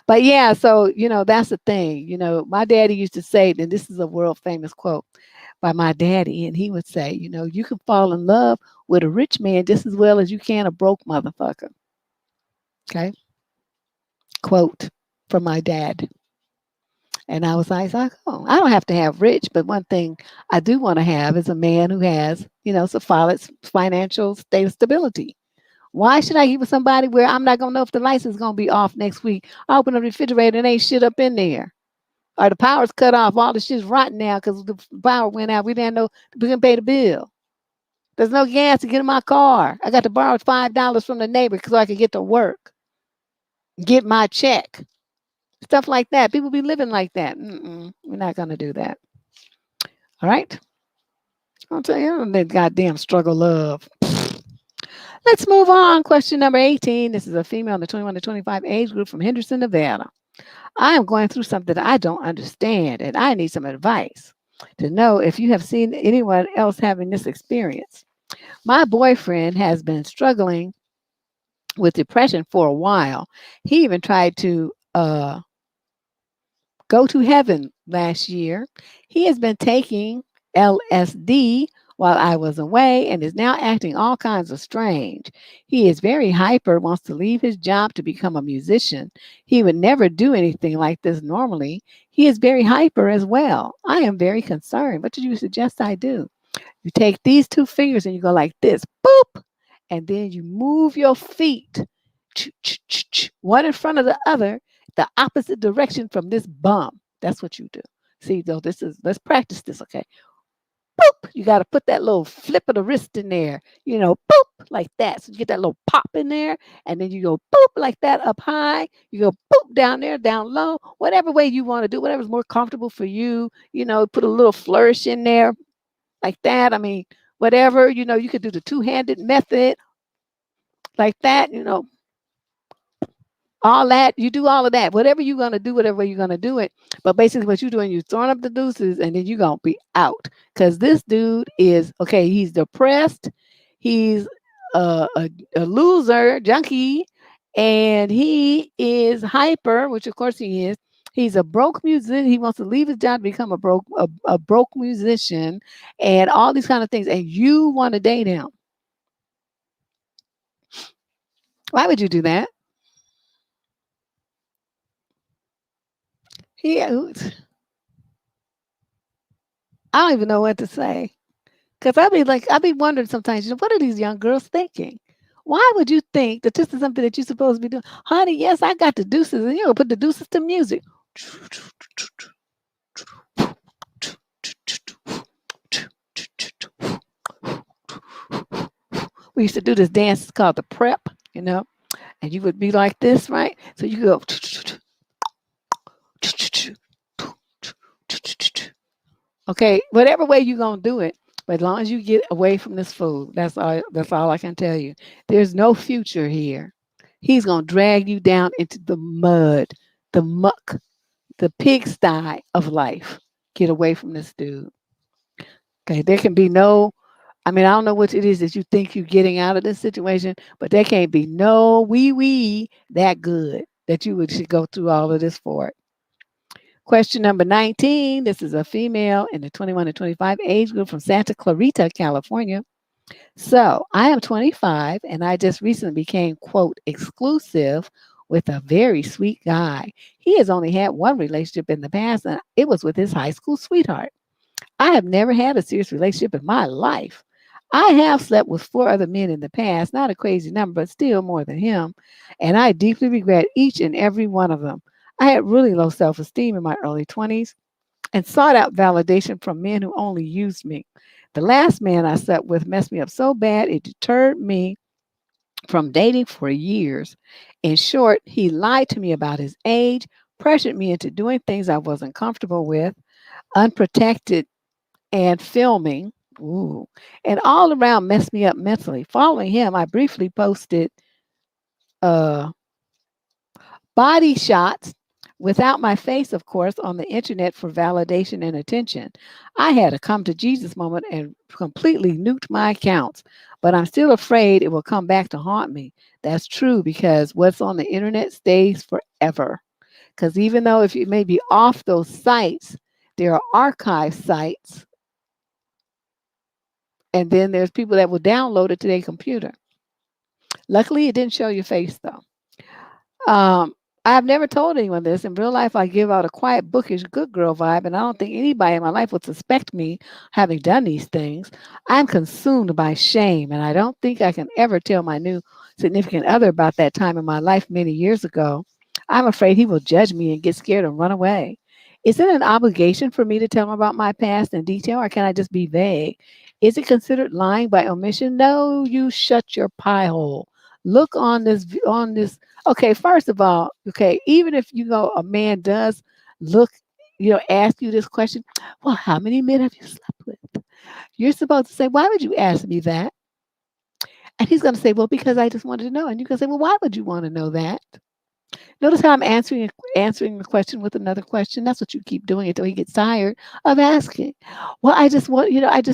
But yeah, so that's the thing. My daddy used to say, and this is a world famous quote by my daddy, and he would say, you can fall in love with a rich man just as well as you can a broke motherfucker. Okay, quote from my dad. And I was like, oh, I don't have to have rich, but one thing I do want to have is a man who has, some solid financial state of stability. Why should I get with somebody where I'm not gonna know if the lights is gonna be off next week? I open up the refrigerator and ain't shit up in there. Or the power's cut off. All the shit's rotten now because the power went out. We didn't know we can pay the bill. There's no gas to get in my car. I got to borrow $5 from the neighbor so I could get to work, get my check, stuff like that. People be living like that. We're not gonna do that. All right. I'll tell you that goddamn struggle love. Let's move on. Question number 18. This is a female in the 21 to 25 age group from Henderson, Nevada. I am going through something that I don't understand, and I need some advice to know if you have seen anyone else having this experience. My boyfriend has been struggling with depression for a while. He even tried to go to heaven last year. He has been taking LSD while I was away and is now acting all kinds of strange. He is very hyper, wants to leave his job to become a musician. He would never do anything like this normally. He is very hyper as well. I am very concerned. What did you suggest I do? You take these two fingers and you go like this, boop, and then you move your feet, one in front of the other, the opposite direction from this bum. That's what you do. See, though, let's practice this, okay? Boop. You got to put that little flip of the wrist in there, boop, like that. So you get that little pop in there, and then you go boop like that up high. You go boop down there, down low, whatever way you want to do, whatever's more comfortable for you. Put a little flourish in there like that. I mean, whatever, you could do the two-handed method like that, all that. You do all of that. Whatever you're going to do, whatever way you're going to do it. But basically what you're doing, you're throwing up the deuces and then you're going to be out. Because this dude is, okay, he's depressed. He's a loser, junkie, and he is hyper, which of course he is. He's a broke musician. He wants to leave his job to become a broke musician and all these kind of things. And you want to date him. Why would you do that? He, I don't even know what to say. Because I be wondering sometimes, what are these young girls thinking? Why would you think that this is something that you're supposed to be doing? Honey, yes, I got the deuces, and you're gonna put the deuces to music. We used to do this dance called the prep, and you would be like this, right? So you go, okay, whatever way you're gonna do it, but as long as you get away from this food, that's all. That's all I can tell you. There's no future here. He's gonna drag you down into the mud, the muck, the pigsty of life. Get away from this dude. Okay, there can be no. I mean, I don't know what it is that you think you're getting out of this situation, but there can't be no wee that good that you would should go through all of this for it. Question number 19. This is a female in the 21 to 25 age group from Santa Clarita, California. So I am 25 and I just recently became, quote, exclusive with a very sweet guy. He has only had one relationship in the past, and it was with his high school sweetheart. I have never had a serious relationship in my life. I have slept with four other men in the past, not a crazy number, but still more than him. And I deeply regret each and every one of them. I had really low self esteem in my early 20s and sought out validation from men who only used me. The last man I slept with messed me up so bad it deterred me from dating for years. In short, he lied to me about his age, pressured me into doing things I wasn't comfortable with, unprotected and filming. Ooh, and all around messed me up mentally. Following him, I briefly posted uh, body shots without my face, of course, on the internet for validation and attention. I had a come to Jesus moment and completely nuked my accounts, but I'm still afraid it will come back to haunt me. That's true because what's on the internet stays forever. Because even though if you may be off those sites, there are archive sites, and then there's people that will download it to their computer. Luckily, it didn't show your face though. Um, I've never told anyone this. In real life, I give out a quiet, bookish, good girl vibe, and I don't think anybody in my life would suspect me having done these things. I'm consumed by shame, and I don't think I can ever tell my new significant other about that time in my life many years ago. I'm afraid he will judge me and get scared and run away. Is it an obligation for me to tell him about my past in detail, or can I just be vague? Is it considered lying by omission? No, you shut your pie hole. Look on this. Okay, first of all, okay, even if a man does look, ask you this question, well, how many men have you slept with? You're supposed to say, why would you ask me that? And he's going to say, well, because I just wanted to know. And you can say, well, why would you want to know that? Notice how I'm answering the question with another question. That's what you keep doing until he gets tired of asking. Well, I just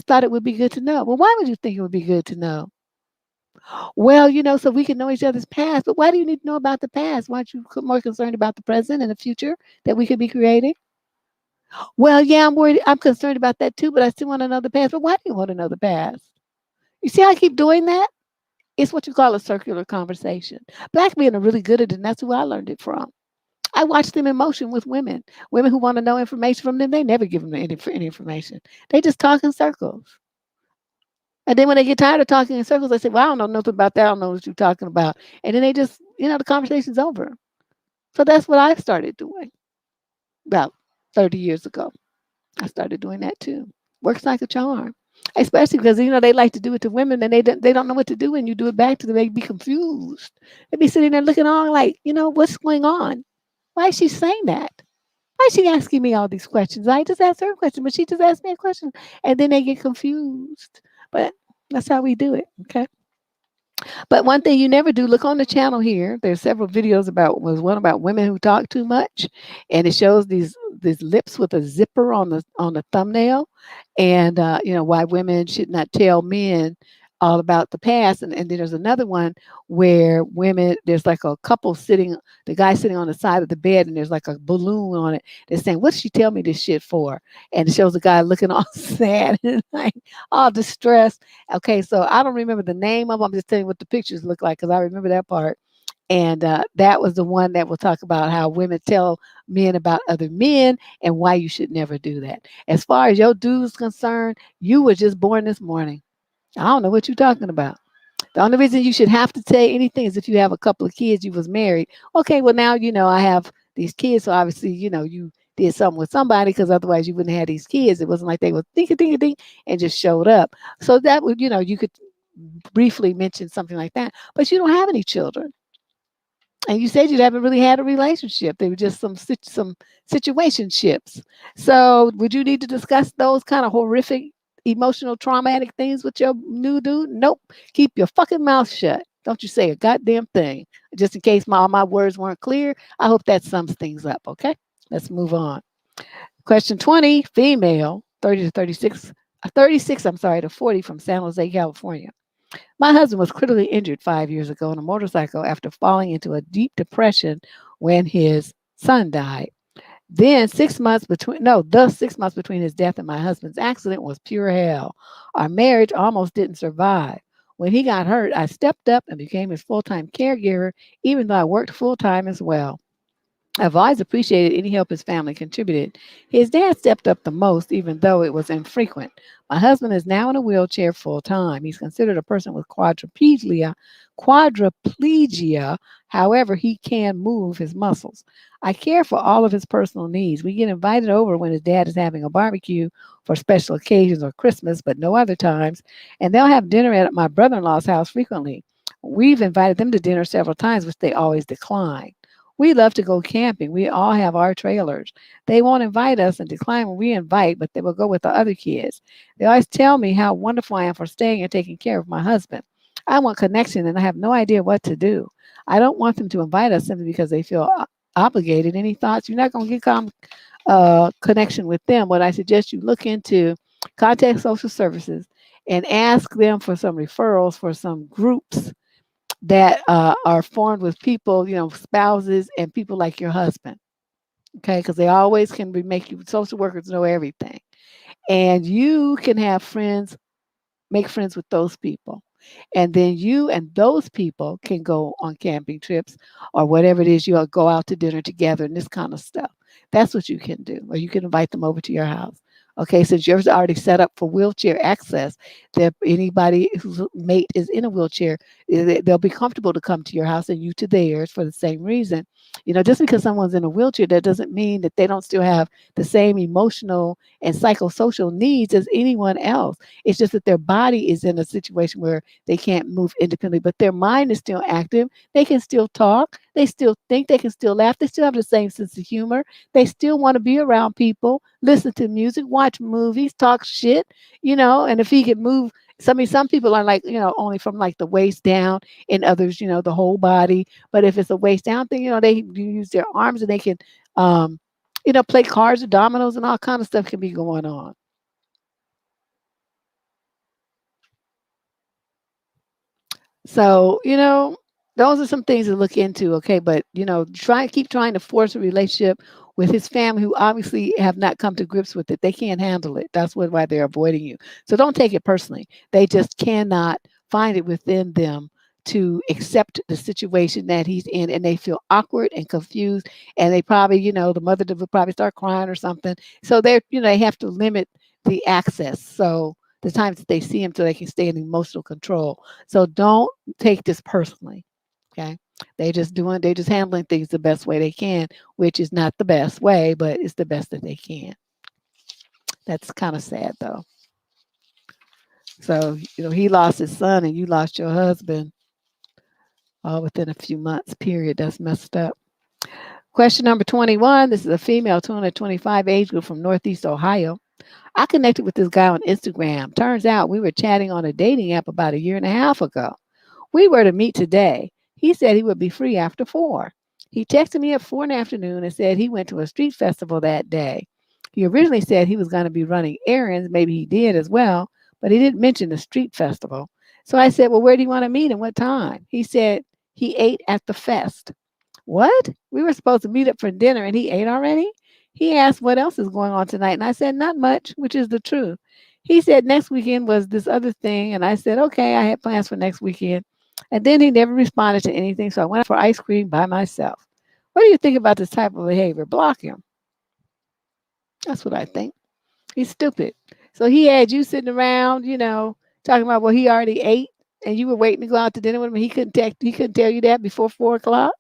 thought it would be good to know. Well, why would you think it would be good to know? Well, so we can know each other's past. But why do you need to know about the past? Why aren't you more concerned about the present and the future that we could be creating? Well, yeah, I'm worried. I'm concerned about that too, but I still want to know the past. But why do you want to know the past? You see how I keep doing that? It's what you call a circular conversation. Black men are really good at it, and that's who I learned it from. I watch them in motion with women. Women who want to know information from them, they never give them any information. They just talk in circles. And then when they get tired of talking in circles, they say, well, I don't know nothing about that. I don't know what you're talking about. And then they just, the conversation's over. So that's what I started doing about 30 years ago. I started doing that too. Works like a charm. Especially because, they like to do it to women and they don't know what to do when you do it back to them. They be confused. They be sitting there looking on like, what's going on? Why is she saying that? Why is she asking me all these questions? I just asked her a question, but she just asked me a question. And then they get confused. But that's how we do it. Okay. But one thing you never do, look on the channel here. There's several videos was one about women who talk too much, and it shows these lips with a zipper on the thumbnail, and why women should not tell men all about the past. And then there's another one where there's like a couple sitting, the guy sitting on the side of the bed, and there's like a balloon on it. They're saying, "What's she tell me this shit for?" And it shows a guy looking all sad and like all distressed. Okay, so I don't remember the name of them. I'm just telling you what the pictures look like because I remember that part. And that was the one that will talk about how women tell men about other men and why you should never do that. As far as your dude's concerned, you were just born this morning. I don't know what you're talking about. The only reason you should have to say anything is if you have a couple of kids, you was married. Okay, well now I have these kids, so obviously you did something with somebody because otherwise you wouldn't have these kids. It wasn't like they were thinking and just showed up. So that would you could briefly mention something like that, but you don't have any children. And you said you haven't really had a relationship. They were just some situationships. So would you need to discuss those kind of horrific, emotional, traumatic things with your new dude? Nope. Keep your fucking mouth shut. Don't you say a goddamn thing. Just in case all my words weren't clear, I hope that sums things up. Okay, let's move on. Question 20, female, 30 to 36, 36, I'm sorry, to 40 from San Jose, California. My husband was critically injured 5 years ago on a motorcycle after falling into a deep depression when his son died. Then 6 months between, no, the 6 months between his death and my husband's accident was pure hell. Our marriage almost didn't survive. When he got hurt, I stepped up and became his full time caregiver, even though I worked full time as well. I've always appreciated any help his family contributed. His dad stepped up the most, even though it was infrequent. My husband is now in a wheelchair full time. He's considered a person with quadriplegia. However, he can move his muscles. I care for all of his personal needs. We get invited over when his dad is having a barbecue for special occasions or Christmas, but no other times. And they'll have dinner at my brother in law's house frequently. We've invited them to dinner several times, which they always decline. We love to go camping. We all have our trailers. They won't invite us and decline when we invite, but they will go with the other kids. They always tell me how wonderful I am for staying and taking care of my husband. I want connection and I have no idea what to do. I don't want them to invite us simply because they feel obligated. Any thoughts? You're not going to get connection with them. What I suggest you look into, contact social services and ask them for some referrals for some groups that are formed with people, spouses and people like your husband. Okay, because they always can make you. Social workers know everything, and you can have friends, make friends with those people. And then you and those people can go on camping trips or whatever it is, you'll go out to dinner together and this kind of stuff. That's what you can do. Or you can invite them over to your house. Okay, since yours is already set up for wheelchair access, that anybody whose mate is in a wheelchair, they'll be comfortable to come to your house and you to theirs for the same reason. Just because someone's in a wheelchair, that doesn't mean that they don't still have the same emotional and psychosocial needs as anyone else. It's just that their body is in a situation where they can't move independently, but their mind is still active. They can still talk. They still think. They can still laugh. They still have the same sense of humor. They still want to be around people, listen to music, watch movies, talk shit. And if he could move, some people are like, only from like the waist down, and others, the whole body. But if it's a waist down thing, they use their arms and they can, play cards or dominoes and all kind of stuff can be going on. So, those are some things to look into, okay? But, keep trying to force a relationship with his family who obviously have not come to grips with it. They can't handle it. That's why they're avoiding you. So don't take it personally. They just cannot find it within them to accept the situation that he's in, and they feel awkward and confused, and they probably, the mother will probably start crying or something. So they have to limit the access. So the times that they see him so they can stay in emotional control. So don't take this personally. Okay. They just handling things the best way they can, which is not the best way, but it's the best that they can. That's kind of sad though. So, he lost his son and you lost your husband all within a few months period. That's messed up. Question number 21. This is a female 225 age group from Northeast Ohio. I connected with this guy on Instagram. Turns out we were chatting on a dating app about a year and a half ago. We were to meet today. He said he would be free after 4. He texted me at 4 in the afternoon and said he went to a street festival that day. He originally said he was going to be running errands. Maybe he did as well, but he didn't mention the street festival. So I said, well, where do you want to meet and what time? He said he ate at the fest. What? We were supposed to meet up for dinner and he ate already? He asked what else is going on tonight. And I said, not much, which is the truth. He said next weekend was this other thing. And I said, okay, I had plans for next weekend. And then he never responded to anything, so I went out for ice cream by myself. What do you think about this type of behavior? Block him. That's what I think. He's stupid. So he had you sitting around, talking about what he already ate, and you were waiting to go out to dinner with him. And he couldn't tell you that before 4 o'clock.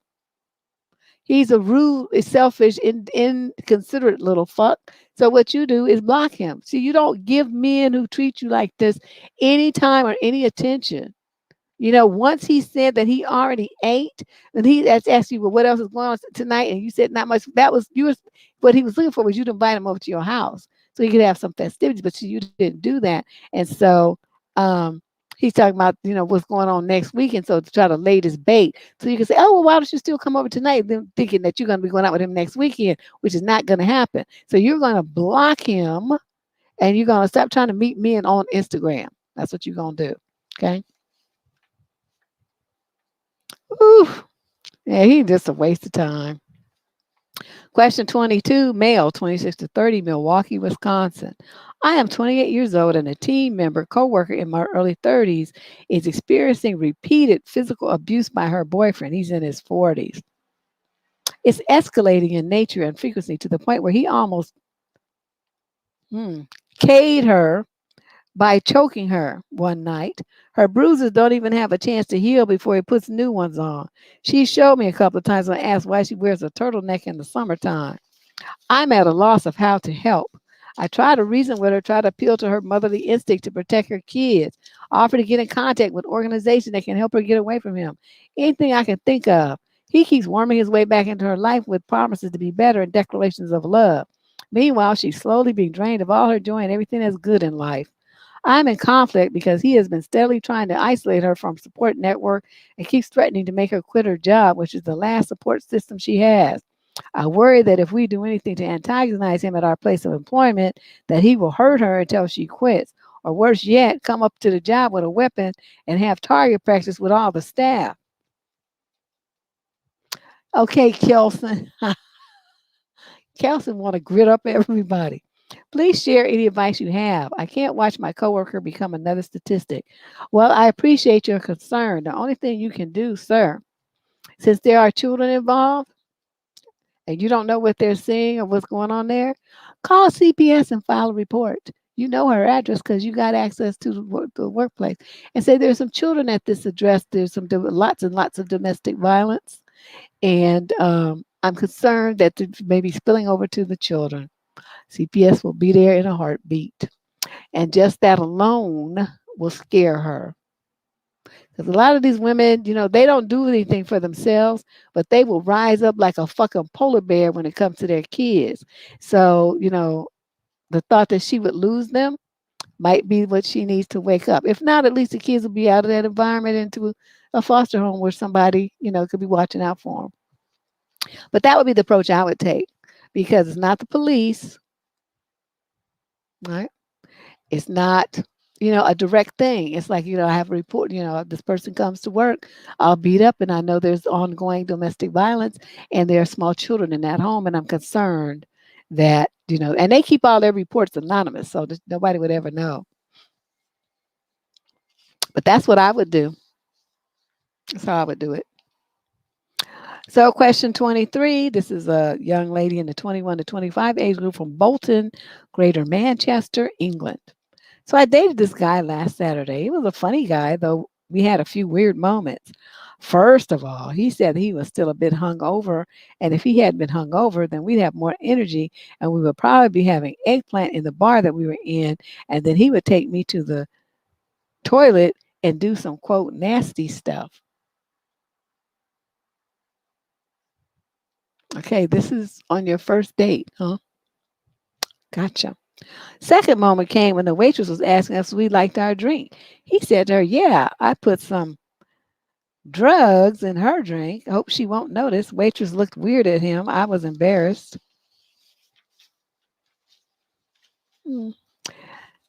He's a rude, selfish, inconsiderate little fuck. So what you do is block him. See, you don't give men who treat you like this any time or any attention. Once he said that he already ate, and he that's asked you, well, what else is going on tonight? And you said not much. That was you was what he was looking for was you to invite him over to your house so he could have some festivities, but you didn't do that. And so um he's talking about, what's going on next week. And so to try to lay this bait. So you can say, oh, well, why don't you still come over tonight? Then thinking that you're gonna be going out with him next weekend, which is not gonna happen. So you're gonna block him and you're gonna stop trying to meet men on Instagram. That's what you're gonna do. Okay. Ooh, yeah, he just a waste of time. Question 22, male, 26 to 30, Milwaukee, Wisconsin. I am 28 years old and a team member, coworker in my early 30s is experiencing repeated physical abuse by her boyfriend. He's in his 40s. It's escalating in nature and frequency to the point where he almost K'd her by choking her one night. Her bruises don't even have a chance to heal before he puts new ones on. She showed me a couple of times when I asked why she wears a turtleneck in the summertime. I'm at a loss of how to help. I try to reason with her, try to appeal to her motherly instinct to protect her kids, offer to get in contact with organizations that can help her get away from him. Anything I can think of. He keeps worming his way back into her life with promises to be better and declarations of love. Meanwhile, she's slowly being drained of all her joy and everything that's good in life. I'm in conflict because he has been steadily trying to isolate her from support network and keeps threatening to make her quit her job, which is the last support system she has. I worry that if we do anything to antagonize him at our place of employment, that he will hurt her until she quits. Or worse yet, come up to the job with a weapon and have target practice with all the staff. Okay, Kelson. Kelson want to grit up everybody. Please share any advice you have. I can't watch my coworker become another statistic. Well, I appreciate your concern. The only thing you can do, sir, since there are children involved and you don't know what they're seeing or what's going on there, call CPS and file a report. You know her address because you got access to the workplace, and say there's some children at this address. There's lots and lots of domestic violence, and I'm concerned that it may be spilling over to the children. CPS will be there in a heartbeat. And just that alone will scare her. Because a lot of these women, they don't do anything for themselves, but they will rise up like a fucking polar bear when it comes to their kids. So, the thought that she would lose them might be what she needs to wake up. If not, at least the kids will be out of that environment into a foster home where somebody, could be watching out for them. But that would be the approach I would take because it's not the police, right? It's not, a direct thing. It's like, I have a report, this person comes to work, I'll beat up and I know there's ongoing domestic violence and there are small children in that home and I'm concerned that, and they keep all their reports anonymous, so nobody would ever know. But that's what I would do. That's how I would do it. So question 23, this is a young lady in the 21 to 25 age group from Bolton, Greater Manchester, England. So I dated this guy last Saturday. He was a funny guy, though we had a few weird moments. First of all, he said he was still a bit hungover, and if he hadn't been hungover, then we'd have more energy, and we would probably be having eggplant in the bar that we were in, and then he would take me to the toilet and do some, quote, nasty stuff. Okay, this is on your first date, huh? Gotcha. Second moment came when the waitress was asking us if we liked our drink. He said to her, yeah, I put some drugs in her drink. I hope she won't notice. Waitress looked weird at him. I was embarrassed.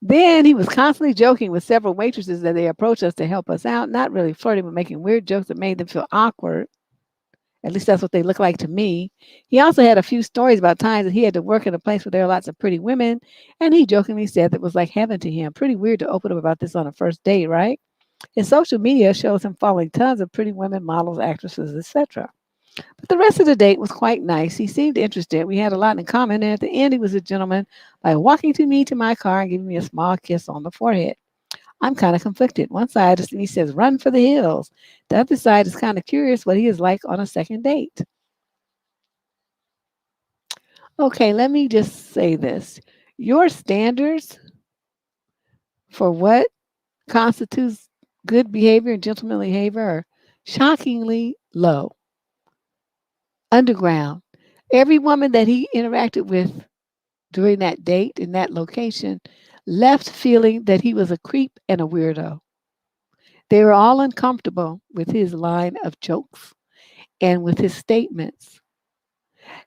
Then he was constantly joking with several waitresses that they approached us to help us out, not really flirting, but making weird jokes that made them feel awkward. At least that's what they look like to me. He also had a few stories about times that he had to work in a place where there are lots of pretty women, and he jokingly said that it was like heaven to him. Pretty weird to open up about this on a first date, right? His social media shows him following tons of pretty women, models, actresses, etc. But the rest of the date was quite nice. He seemed interested. We had a lot in common, and at the end, he was a gentleman by walking to me to my car and giving me a small kiss on the forehead. I'm kind of conflicted. One side of me says, run for the hills. The other side is kind of curious what he is like on a second date. Okay, let me just say this. Your standards for what constitutes good behavior and gentlemanly behavior are shockingly low, underground. Every woman that he interacted with during that date in that location left feeling that he was a creep and a weirdo. They were all uncomfortable with his line of jokes and with his statements.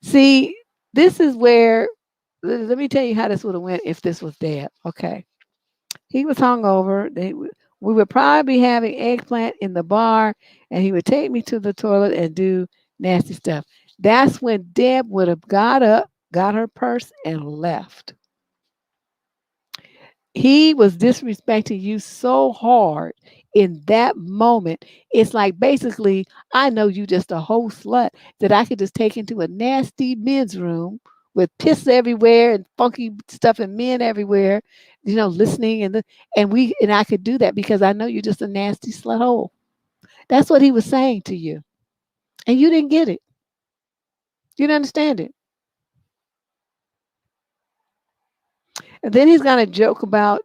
See, this is where let me tell you how this would have went if this was Dad. Okay. He was hungover. We would probably be having eggplant in the bar, and he would take me to the toilet and do nasty stuff. That's when Deb would have got up, got her purse, and left. He was disrespecting you so hard in that moment. It's like basically, I know you just a whole slut that I could just take into a nasty men's room with piss everywhere and funky stuff and men everywhere, listening and I could do that because I know you're just a nasty slut hole. That's what he was saying to you. And you didn't get it. You didn't understand it. And then he's gonna joke about,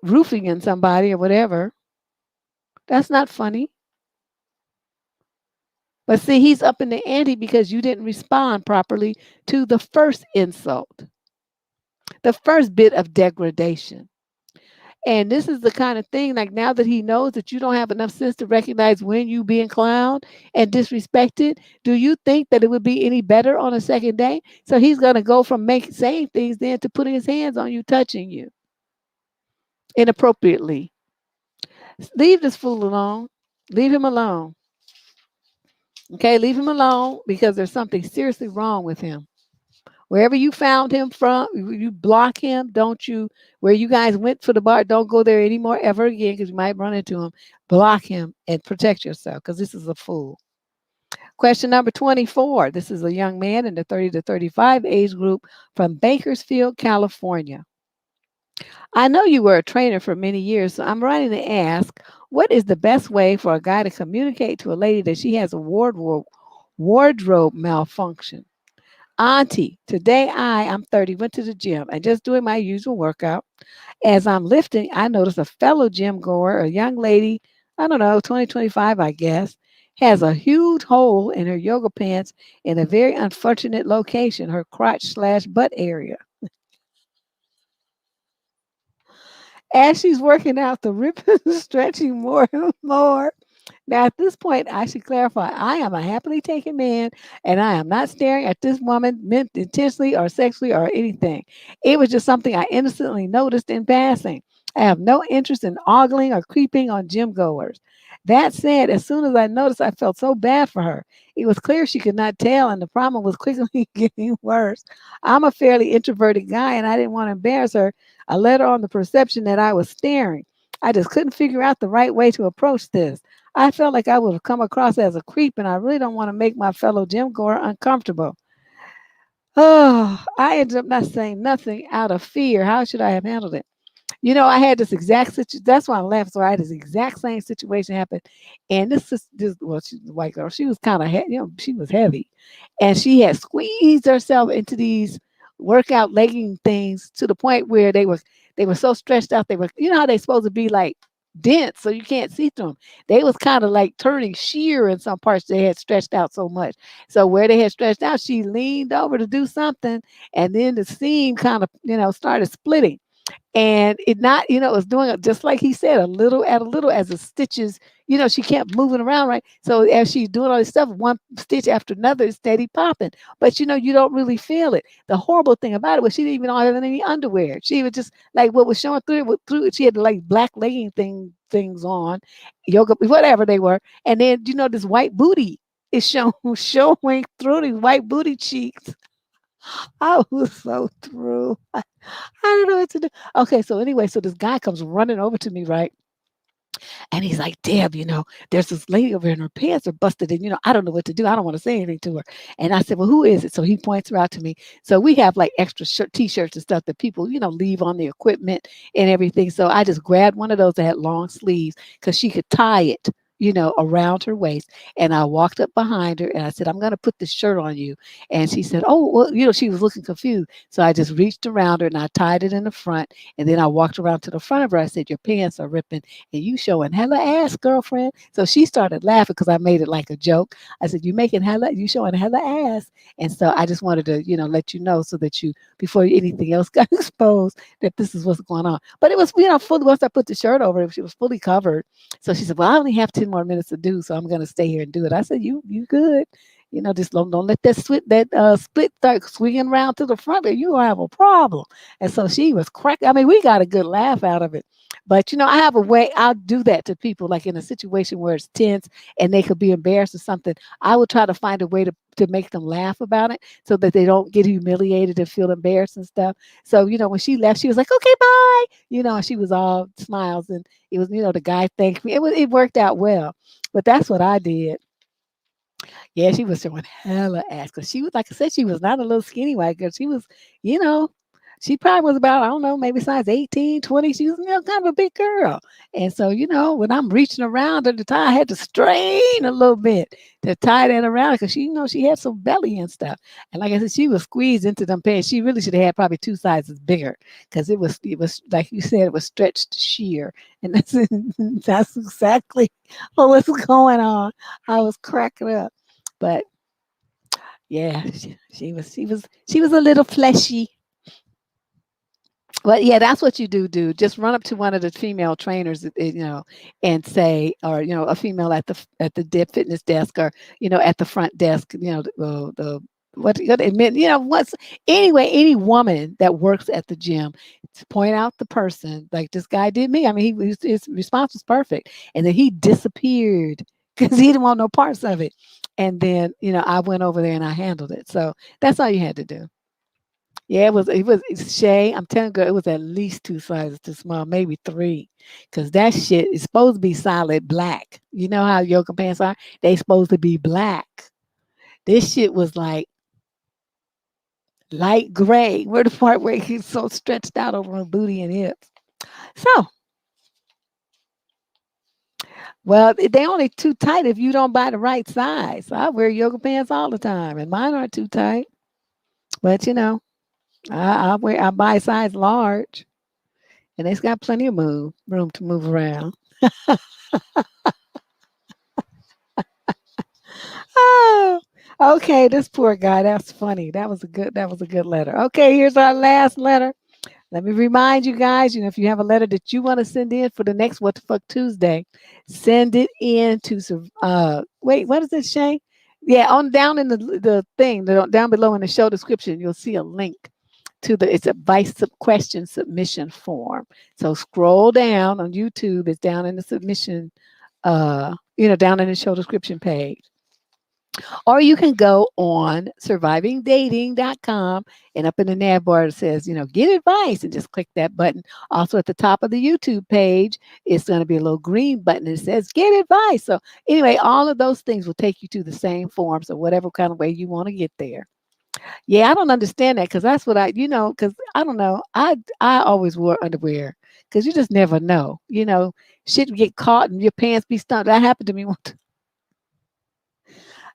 roofing in somebody or whatever. That's not funny. But see, he's up in the ante because you didn't respond properly to the first insult, the first bit of degradation. And this is the kind of thing like now that he knows that you don't have enough sense to recognize when you being clowned and disrespected, do you think that it would be any better on a second day? So he's gonna go from saying things then to putting his hands on you, touching you inappropriately. Leave this fool alone. Leave him alone. Okay, leave him alone because there's something seriously wrong with him. Wherever you found him from, you block him. Don't you, where you guys went for the bar, don't go there anymore ever again because you might run into him. Block him and protect yourself because this is a fool. Question number 24. This is a young man in the 30 to 35 age group from Bakersfield, California. I know you were a trainer for many years, so I'm writing to ask what is the best way for a guy to communicate to a lady that she has a wardrobe malfunction? Auntie, today I'm 30, went to the gym and just doing my usual workout. As I'm lifting, I noticed a fellow gym goer, a young lady, I don't know, 2025, I guess, has a huge hole in her yoga pants in a very unfortunate location, her crotch/butt area. As she's working out, the rip is stretching more and more. Now, at this point, I should clarify I am a happily taken man and I am not staring at this woman meant intentionally or sexually or anything. It was just something I innocently noticed in passing. I have no interest in ogling or creeping on gym goers. That said, as soon as I noticed, I felt so bad for her. It was clear she could not tell, and the problem was quickly getting worse. I'm a fairly introverted guy, and I didn't want to embarrass her. I let her on the perception that I was staring. I just couldn't figure out the right way to approach this. I felt like I would have come across as a creep, and I really don't want to make my fellow gym goer uncomfortable. Oh, I ended up not saying nothing out of fear. How should I have handled it? I had this exact situation. That's why I laughed. So I had this exact same situation happen, and well, she's a white girl. She was kind of, she was heavy, and she had squeezed herself into these workout legging things to the point where they were so stretched out. They were, how they supposed to be like dense, so you can't see through them. They was kind of like turning sheer in some parts. They had stretched out so much. So where they had stretched out, she leaned over to do something, and then the seam kind of, started splitting and it not, it was doing it just like he said, a little at a little as the stitches, she kept moving around, right? So as she's doing all this stuff, one stitch after another is steady popping. But you don't really feel it. The horrible thing about it was she didn't even have any underwear. She was just like what was showing through it. She had like black legging things on, yoga, whatever they were. And then this white booty is showing through these white booty cheeks. I was so through. I don't know what to do. Okay, so anyway, so this guy comes running over to me, right? And he's like, Deb, there's this lady over here and her pants are busted. And, I don't know what to do. I don't want to say anything to her. And I said, well, who is it? So he points her out to me. So we have like extra t-shirts and stuff that people, leave on the equipment and everything. So I just grabbed one of those that had long sleeves because she could tie it, around her waist. And I walked up behind her and I said, I'm going to put this shirt on you. And she said, oh, well, she was looking confused. So I just reached around her and I tied it in the front. And then I walked around to the front of her. I said, your pants are ripping and you showing hella ass, girlfriend. So she started laughing because I made it like a joke. I said, you showing hella ass. And so I just wanted to, let you know so that before anything else got exposed, that this is what's going on. But it was, fully, once I put the shirt over it, she was fully covered. So she said, well, I only have 10 more minutes to do, so I'm going to stay here and do it. I said, you good. Just don't let split start swinging around to the front or you have a problem. And so she was cracking. I mean, we got a good laugh out of it. But, I have a way, I'll do that to people, like in a situation where it's tense and they could be embarrassed or something. I would try to find a way to make them laugh about it so that they don't get humiliated and feel embarrassed and stuff. So, when she left, she was like, okay, bye. And she was all smiles and it was, the guy thanked me. It worked out well. But that's what I did. Yeah, she was showing hella ass because she was, like I said, she was not a little skinny white girl. She was, you know, she probably was about, I don't know, maybe size 18, 20. She was, kind of a big girl. And so, when I'm reaching around at the time, I had to strain a little bit to tie that around because she had some belly and stuff. And like I said, she was squeezed into them pants. She really should have had probably two sizes bigger because it was like you said, it was stretched sheer. And that's exactly what was going on. I was cracking up. But yeah, she was a little fleshy. But yeah, that's what you do. Just run up to one of the female trainers, and say, or a female at the fitness desk, or at the front desk, the what it meant, what's anyway, any woman that works at the gym, to point out the person like this guy did me. I mean, his response was perfect, and then he disappeared because he didn't want no parts of it. And then I went over there and I handled it. So that's all you had to do. Yeah, it's Shay. I'm telling you, it was at least two sizes too small, maybe three. Cause that shit is supposed to be solid black. You know how yoga pants are? They supposed to be black. This shit was like light gray. Where the part where he's so stretched out over her booty and hips. So, well, they only too tight if you don't buy the right size. So I wear yoga pants all the time, and mine aren't too tight. But I buy size large. And it's got plenty of room to move around. Oh, okay, this poor guy. That's funny. That was a good letter. Okay, here's our last letter. Let me remind you guys, if you have a letter that you want to send in for the next What the Fuck Tuesday, send it in to wait, what is it, Shane? Yeah, on down in the thing, down below in the show description, you'll see a link to it's a vice question submission form. So scroll down on YouTube, it's down in the submission, down in the show description page. Or you can go on survivingdating.com, and up in the nav bar it says, get advice, and just click that button. Also at the top of the YouTube page, it's going to be a little green button that says get advice. So anyway, all of those things will take you to the same form. So whatever kind of way you want to get there. Yeah, I don't understand that because that's what because I don't know. I always wore underwear because you just never know. Shit get caught and your pants be stuck. That happened to me one time.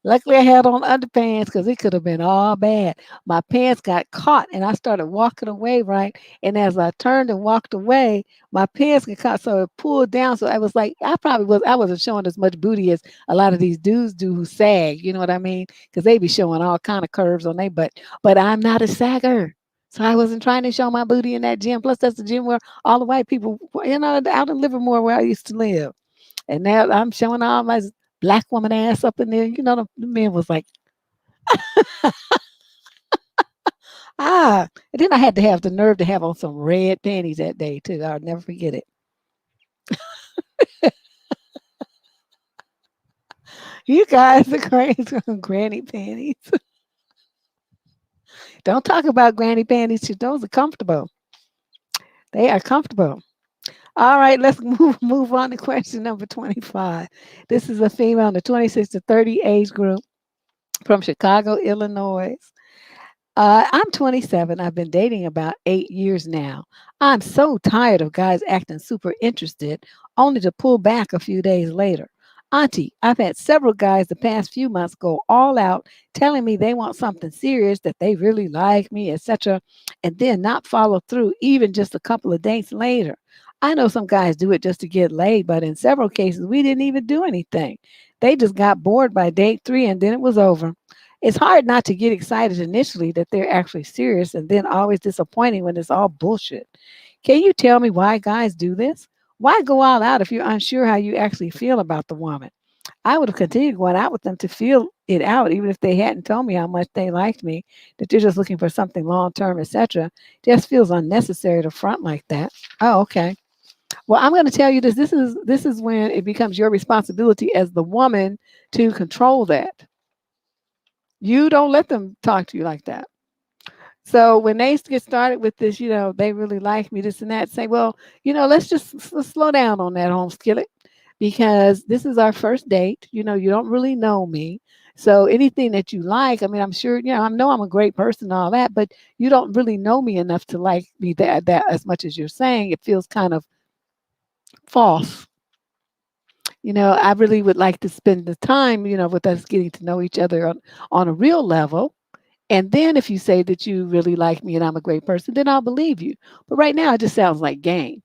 Luckily, I had on underpants because it could have been all bad. My pants got caught and I started walking away, right? And as I turned and walked away, my pants got caught. So it pulled down. So I was like, I wasn't showing as much booty as a lot of these dudes do who sag. You know what I mean? Because they be showing all kind of curves on their butt. But I'm not a sagger. So I wasn't trying to show my booty in that gym. Plus, that's the gym where all the white people, out in Livermore where I used to live. And now I'm showing all my black woman ass up in there. The man was like, ah. And then I had to have the nerve to have on some red panties that day, too. I'll never forget it. You guys are crazy. Granny panties. Don't talk about granny panties. Those are comfortable. They are comfortable. All right, let's move on to question number 25. This is a female in the 26 to 30 age group from Chicago, Illinois. I'm 27. I've been dating about 8 years now. I'm so tired of guys acting super interested, only to pull back a few days later. Auntie, I've had several guys the past few months go all out, telling me they want something serious, that they really like me, etc., and then not follow through even just a couple of dates later. I know some guys do it just to get laid, but in several cases, we didn't even do anything. They just got bored by date three and then it was over. It's hard not to get excited initially that they're actually serious and then always disappointing when it's all bullshit. Can you tell me why guys do this? Why go all out if you're unsure how you actually feel about the woman? I would have continued going out with them to feel it out, even if they hadn't told me how much they liked me, that they're just looking for something long term, etc. Just feels unnecessary to front like that. Oh, okay. Well, I'm going to tell you this. This is when it becomes your responsibility as the woman to control that. You don't let them talk to you like that. So when they get started with this, they really like me, this and that, say, well, let's slow down on that home skillet because this is our first date. You don't really know me. So anything that you like, I mean, I'm sure, I know I'm a great person and all that, but you don't really know me enough to like me that as much as you're saying. It feels kind of false. I really would like to spend the time, with us getting to know each other on a real level. And then if you say that you really like me and I'm a great person, then I'll believe you. But right now, it just sounds like game.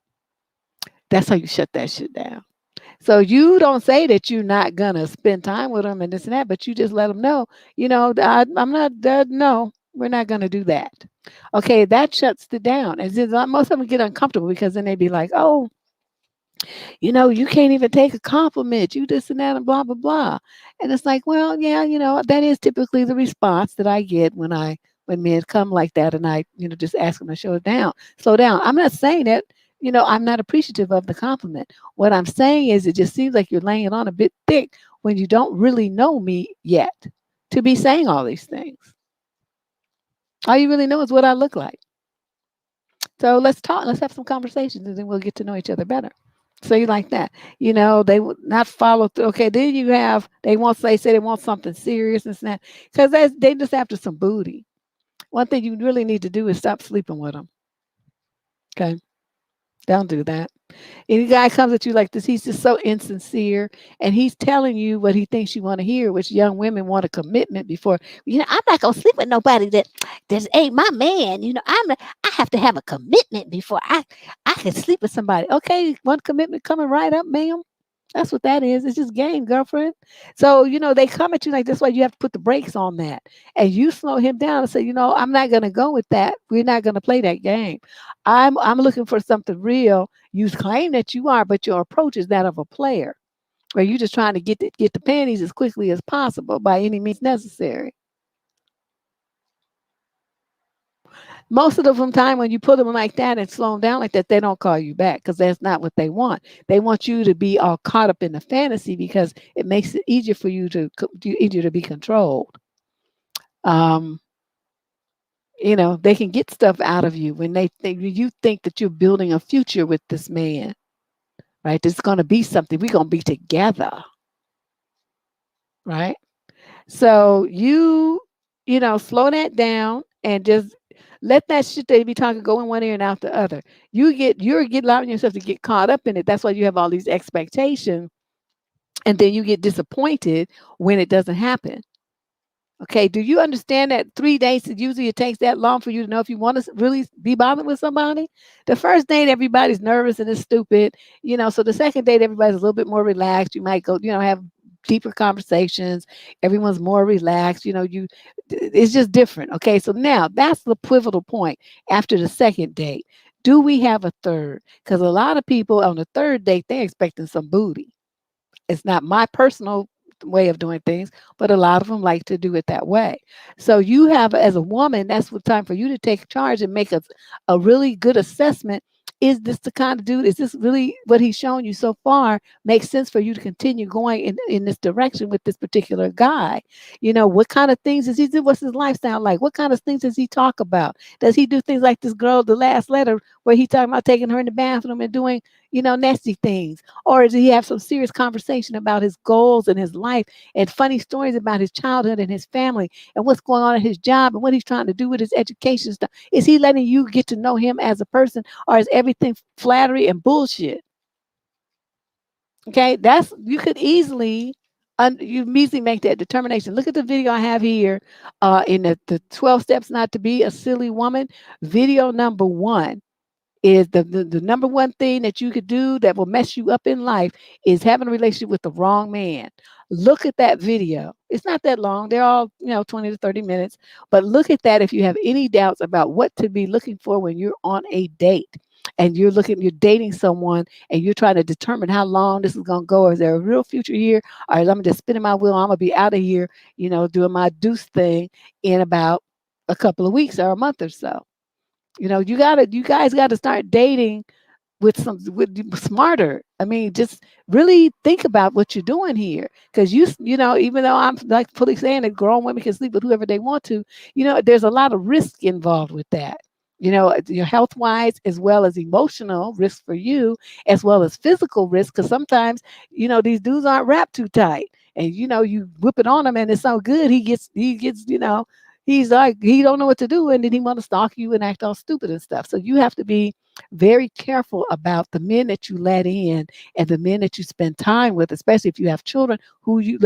That's how you shut that shit down. So you don't say that you're not gonna spend time with them and this and that, but you just let them know, I'm not. No, we're not gonna do that. Okay, that shuts it down. And then most of them get uncomfortable because then they be like, oh, you can't even take a compliment, you this and that and blah blah blah. And it's like, well, yeah, that is typically the response that I get when men come like that and I, just ask them to slow down. I'm not saying that, I'm not appreciative of the compliment. What I'm saying is it just seems like you're laying it on a bit thick when you don't really know me yet to be saying all these things. All you really know is what I look like. So let's talk, let's have some conversations and then we'll get to know each other better. So you like that, they would not follow through. Okay, then you have they say they want something serious and that because they just after some booty. One thing you really need to do is stop sleeping with them. Okay, don't do that. Any guy comes at you like this, he's just so insincere and he's telling you what he thinks you want to hear, which young women want a commitment before. I'm not gonna sleep with nobody that ain't my man. I have to have a commitment before I can sleep with somebody. Okay, one commitment coming right up, ma'am. That's what that is. It's just game, girlfriend. So, they come at you like this way. You have to put the brakes on that. And you slow him down and say, I'm not gonna go with that. We're not gonna play that game. I'm looking for something real. You claim that you are, but your approach is that of a player, where you're just trying to get the panties as quickly as possible by any means necessary. Most of the time when you put them like that and slow them down like that, they don't call you back because that's not what they want. They want you to be all caught up in the fantasy because it makes it easier for you easier to be controlled. Um, they can get stuff out of you when you think that you're building a future with this man, right? There's going to be something. We're going to be together, right? So slow that down and just let that shit they be talking go in one ear and out the other. You're allowing yourself to get caught up in it. That's why you have all these expectations, and then you get disappointed when it doesn't happen. Okay, do you understand that 3 days usually it takes that long for you to know if you want to really be bothered with somebody? The first date, everybody's nervous and it's stupid, so the second date, everybody's a little bit more relaxed. You might go, have deeper conversations. Everyone's more relaxed, it's just different. Okay, so now that's the pivotal point after the second date. Do we have a third? Because a lot of people on the third date, they're expecting some booty. It's not my personal way of doing things, but a lot of them like to do it that way. So you have, as a woman, that's what time for you to take charge and make a really good assessment is this the kind of dude? Is this really what he's shown you so far? Makes sense for you to continue going in this direction with this particular guy. What kind of things does he do? What's his lifestyle like? What kind of things does he talk about? Does he do things like this girl, the last letter, where he talking about taking her in the bathroom and doing, nasty things? Or does he have some serious conversation about his goals and his life and funny stories about his childhood and his family and what's going on at his job and what he's trying to do with his education stuff? Is he letting you get to know him as a person, or is everything flattery and bullshit? Okay, you could easily you easily make that determination. Look at the video I have here in the 12 steps not to be a silly woman. Video number 1 is the number one thing that you could do that will mess you up in life is having a relationship with the wrong man. Look at that video. It's not that long. They're all, 20 to 30 minutes. But look at that if you have any doubts about what to be looking for when you're on a date and you're dating someone and you're trying to determine how long this is going to go. Is there a real future here? All right, I'm just spinning my wheel. I'm going to be out of here, doing my deuce thing in about a couple of weeks or a month or so. You guys got to start dating with smarter. I mean, just really think about what you're doing here. Because even though I'm like fully saying that grown women can sleep with whoever they want to, there's a lot of risk involved with that. Your health wise, as well as emotional risk for you, as well as physical risk. Because sometimes, these dudes aren't wrapped too tight. And you whip it on him and it's so good, he gets, he's like, he don't know what to do, and then he want to stalk you and act all stupid and stuff. So you have to be very careful about the men that you let in and the men that you spend time with, especially if you have children who you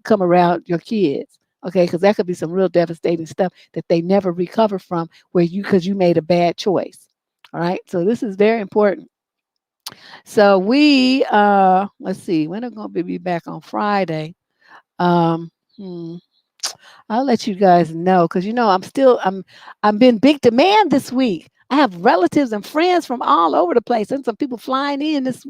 come around your kids. Okay, because that could be some real devastating stuff that they never recover from, because you made a bad choice. All right, so this is very important. So we let's see, when are going to be back on Friday. Um, hmm, I'll let you guys know because I'm been big demand this week. I have relatives and friends from all over the place, and some people flying in this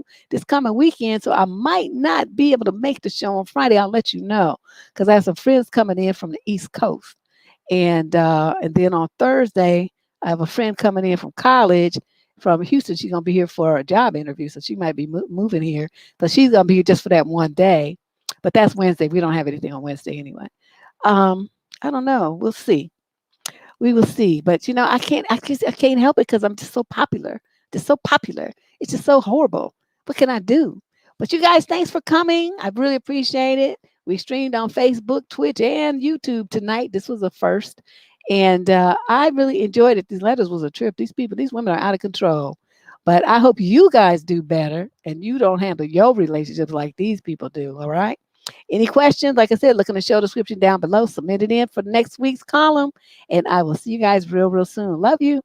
coming weekend. So I might not be able to make the show on Friday. I'll let you know because I have some friends coming in from the East Coast, and then on Thursday I have a friend coming in from college from Houston. She's gonna be here for a job interview, so she might be moving here. So she's gonna be here just for that one day. But that's Wednesday. We don't have anything on Wednesday anyway. Um, I don't know. We'll see. We will see. But I can't help it because I'm just so popular. Just so popular. It's just so horrible. What can I do? But you guys, thanks for coming. I really appreciate it. We streamed on Facebook, Twitch, and YouTube tonight. This was a first. And I really enjoyed it. These letters was a trip. These women are out of control. But I hope you guys do better and you don't handle your relationships like these people do. All right. Any questions? Like I said, look in the show description down below. Submit it in for next week's column. And I will see you guys real, real soon. Love you.